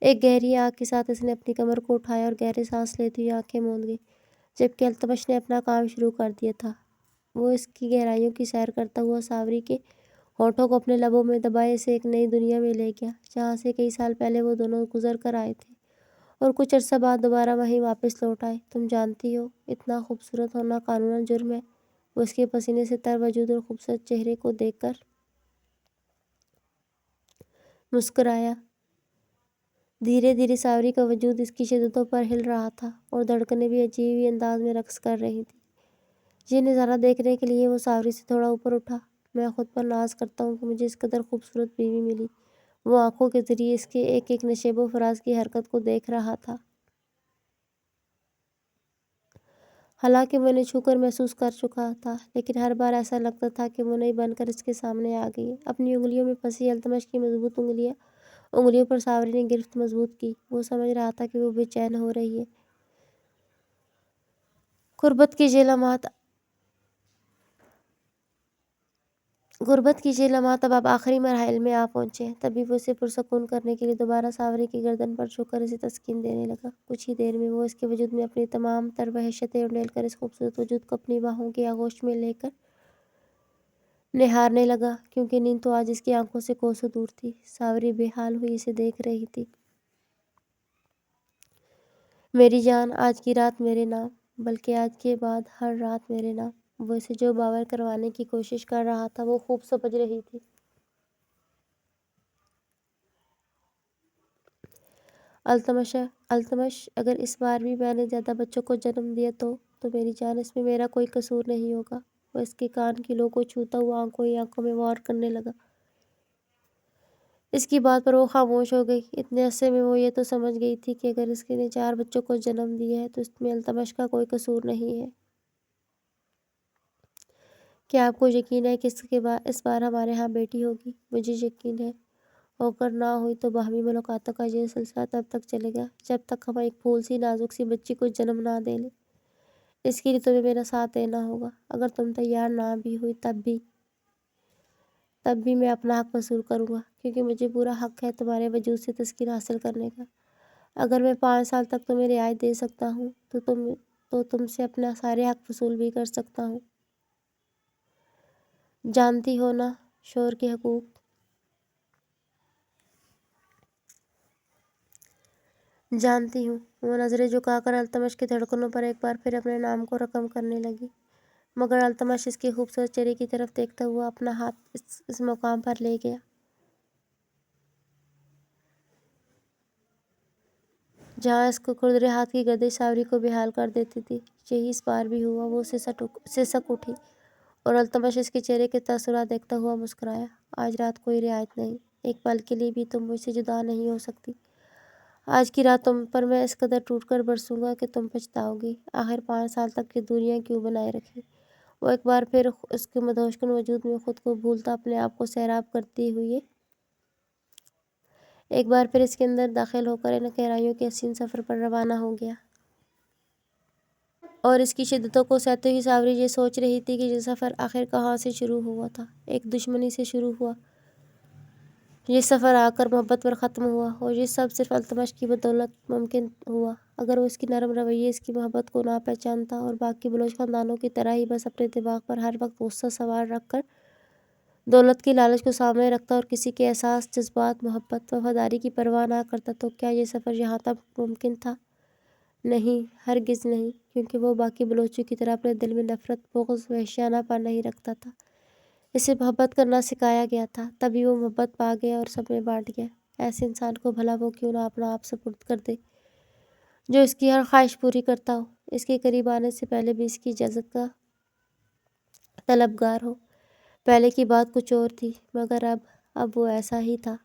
ایک گہری آگ کے ساتھ اس نے اپنی کمر کو اٹھایا اور گہرے سانس لیتی ہوئی آنکھیں موند گئی، جبکہ التمش نے اپنا کام شروع کر دیا تھا۔ وہ اس کی گہرائیوں کی سیر کرتا ہوا ساوری کے ہونٹوں کو اپنے لبوں میں دبائے اسے ایک نئی دنیا میں لے گیا، جہاں سے کئی سال پہلے وہ دونوں گزر کر آئے تھے اور کچھ عرصہ بعد دوبارہ وہیں واپس لوٹ آئے۔ تم جانتی ہو، اتنا خوبصورت ہونا قانوناً جرم ہے۔ وہ اس کے پسینے سے تر وجود اور خوبصورت چہرے کو دیکھ کر مسکرایا۔ دھیرے دھیرے ساوری کا وجود اس کی شدتوں پر ہل رہا تھا اور دھڑکنیں بھی عجیب ہی انداز میں رقص کر رہی تھیں۔ یہ نظارہ دیکھنے کے لیے وہ ساوری سے تھوڑا اوپر اٹھا۔ میں خود پر ناز کرتا ہوں کہ مجھے اس قدر خوبصورت بیوی ملی۔ وہ آنکھوں کے ذریعے اس کے ایک ایک نشیب و فراز کی حرکت کو دیکھ رہا تھا۔ حالانکہ وہ انہیں چھو کر محسوس کر چکا تھا، لیکن ہر بار ایسا لگتا تھا کہ وہ نئی بن کر اس کے سامنے آ گئی ہے۔ اپنی انگلیوں میں پھنسی التمش کی مضبوط انگلیوں پر ساوری نے گرفت مضبوط کی۔ وہ سمجھ رہا تھا کہ وہ بے چین ہو رہی ہے۔ غربت کی یہ لمحات اب آخری مراحل میں آ پہنچے ہیں۔ تبھی وہ اسے پرسکون کرنے کے لیے دوبارہ ساوری کی گردن پر جھک کر اسے تسکین دینے لگا۔ کچھ ہی دیر میں وہ اس کے وجود میں اپنی تمام تر وحشتیں انڈیل کر اس خوبصورت وجود کو اپنی باہوں کی آغوش میں لے کر نہارنے لگا، کیونکہ نیند تو آج اس کی آنکھوں سے کوسوں دور تھی۔ ساوری بے حال ہوئی اسے دیکھ رہی تھی۔ میری جان، آج کی رات میرے نام، بلکہ آج کے بعد ہر رات میرے نام۔ وہ اسے جو باور کروانے کی کوشش کر رہا تھا وہ خوب سمجھ رہی تھی۔ التمش، اگر اس بار بھی میں نے زیادہ بچوں کو جنم دیا تو میری جان، اس میں میرا کوئی قصور نہیں ہوگا۔ وہ اس کے کان کی لو کو چھوتا ہوا آنکھوں ہی آنکھوں میں وار کرنے لگا۔ اس کی بات پر وہ خاموش ہو گئی۔ اتنے عرصے میں وہ یہ تو سمجھ گئی تھی کہ اگر اس نے 4 بچوں کو جنم دیا ہے تو اس میں التمش کا کوئی قصور نہیں ہے۔ کیا آپ کو یقین ہے کہ اس بار ہمارے ہاں بیٹی ہوگی؟ مجھے یقین ہے۔ اگر نہ ہوئی تو باہمی ملاقاتوں کا یہ سلسلہ تب تک چلے گا جب تک ہم ایک پھول سی نازک سی بچی کو جنم نہ دے لیں۔ اس کے لیے تمہیں میرا ساتھ دینا ہوگا۔ اگر تم تیار نہ بھی ہوئی تب بھی میں اپنا حق وصول کروں گا، کیونکہ مجھے پورا حق ہے تمہارے وجود سے تسکین حاصل کرنے کا۔ اگر میں 5 سال تک تمہیں رعایت دے سکتا ہوں تو تم سے اپنا سارے حق وصول بھی کر سکتا ہوں۔ جانتی ہو نا، شوہر کے حقوق۔ جانتی ہوں۔ وہ نظریں جھکا کر التمش کے دھڑکنوں پر ایک بار پھر اپنے نام کو رقم کرنے لگی، مگر التمش اس کے خوبصورت چہرے کی طرف دیکھتا ہوا اپنا ہاتھ اس مقام پر لے گیا جہاں اس کو کھردرے ہاتھ کی گردش ساوری کو بے حال کر دیتی تھی۔ یہی اس بار بھی ہوا۔ وہ سسک اٹھی اور التمش اس کے چہرے کے تاثرات دیکھتا ہوا مسکرایا۔ آج رات کوئی رعایت نہیں۔ ایک پل کے لیے بھی تم مجھ سے جدا نہیں ہو سکتی۔ آج کی رات تم پر میں اس قدر ٹوٹ کر برسوں گا کہ تم پچھتاؤ گی۔ آخر 5 سال تک یہ دوریاں کیوں بنائے رکھی؟ وہ ایک بار پھر اس کے مدہوش کن وجود میں خود کو بھولتا اپنے آپ کو سیراب کرتے ہوئے ایک بار پھر اس کے اندر داخل ہو کر ان گہرائیوں کے حسین سفر پر روانہ ہو گیا۔ اور اس کی شدتوں کو سہتے ہوئے ساوری یہ سوچ رہی تھی کہ یہ سفر آخر کہاں سے شروع ہوا تھا۔ ایک دشمنی سے شروع ہوا، یہ سفر آ کر محبت پر ختم ہوا، اور یہ سب صرف التمش کی بدولت ممکن ہوا۔ اگر وہ اس کی نرم رویے، اس کی محبت کو نہ پہچانتا اور باقی بلوچ خاندانوں کی طرح ہی بس اپنے دماغ پر ہر وقت غصہ سوار رکھ کر دولت کی لالچ کو سامنے رکھتا اور کسی کے احساس، جذبات، محبت، وفاداری کی پرواہ نہ کرتا، تو کیا یہ سفر یہاں تک ممکن تھا؟ نہیں، ہرگز نہیں، کیونکہ وہ باقی بلوچوں کی طرح اپنے دل میں نفرت، بغض، وحشیانہ پن نہیں رکھتا تھا۔ اسے محبت کرنا سکھایا گیا تھا، تبھی وہ محبت پا گیا اور سب میں بانٹ گیا۔ ایسے انسان کو بھلا وہ کیوں نہ اپنا آپ سپرد کر دے جو اس کی ہر خواہش پوری کرتا ہو، اس کے قریب آنے سے پہلے بھی اس کی اجازت کا طلبگار ہو۔ پہلے کی بات کچھ اور تھی، مگر اب وہ ایسا ہی تھا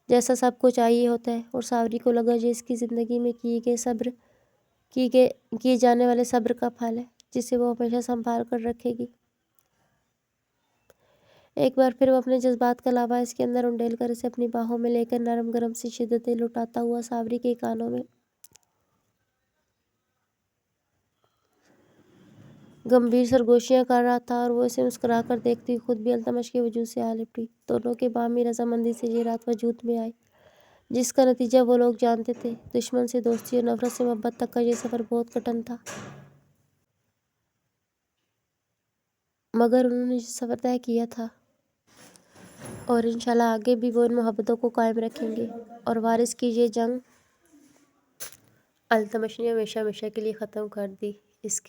جیسا سب کو چاہیے ہوتا ہے، اور ساوری کو لگا یہ اس کی زندگی میں کیے جانے والے صبر کا پھل ہے، جسے وہ ہمیشہ سنبھال کر رکھے گی۔ ایک بار پھر وہ اپنے جذبات کا لاوا اس کے اندر انڈیل کر اسے اپنی باہوں میں لے کر نرم گرم سی شدتیں لٹاتا ہوا صابری کے کانوں میں گمبھیر سرگوشیاں کر رہا تھا، اور وہ اسے مسکرا کر دیکھتی ہوئی خود بھی التمش کے وجود سے آ لپٹی۔ دونوں کے باہمی رضامندی سے یہ رات وجود میں آئی جس کا نتیجہ وہ لوگ جانتے تھے۔ دشمن سے دوستی اور نفرت سے محبت تک کا یہ سفر بہت کٹھن تھا، مگر انہوں نے جو سفر طے کیا تھا اور انشاءاللہ آگے بھی وہ ان محبتوں کو قائم رکھیں گے، اور وارث کی یہ جنگ التمش نے ہمیشہ ہمیشہ کے لیے ختم کر دی، اس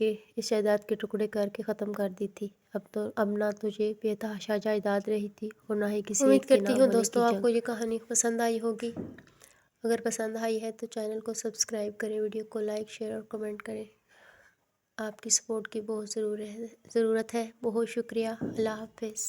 جائیداد کے ٹکڑے کر کے ختم کر دی تھی۔ اب نہ تو یہ بے تحاشا جائیداد رہی تھی اور نہ ہی کسی ایک کے نام ہونے کی جنگ۔ امید کرتی ہوں دوستوں آپ کو یہ کہانی پسند آئی ہوگی۔ اگر پسند آئی ہے تو چینل کو سبسکرائب کریں، ویڈیو کو لائک، شیئر اور کمنٹ کریں۔ آپ کی سپورٹ کی بہت ضرورت ہے۔ بہت شکریہ۔ اللہ حافظ۔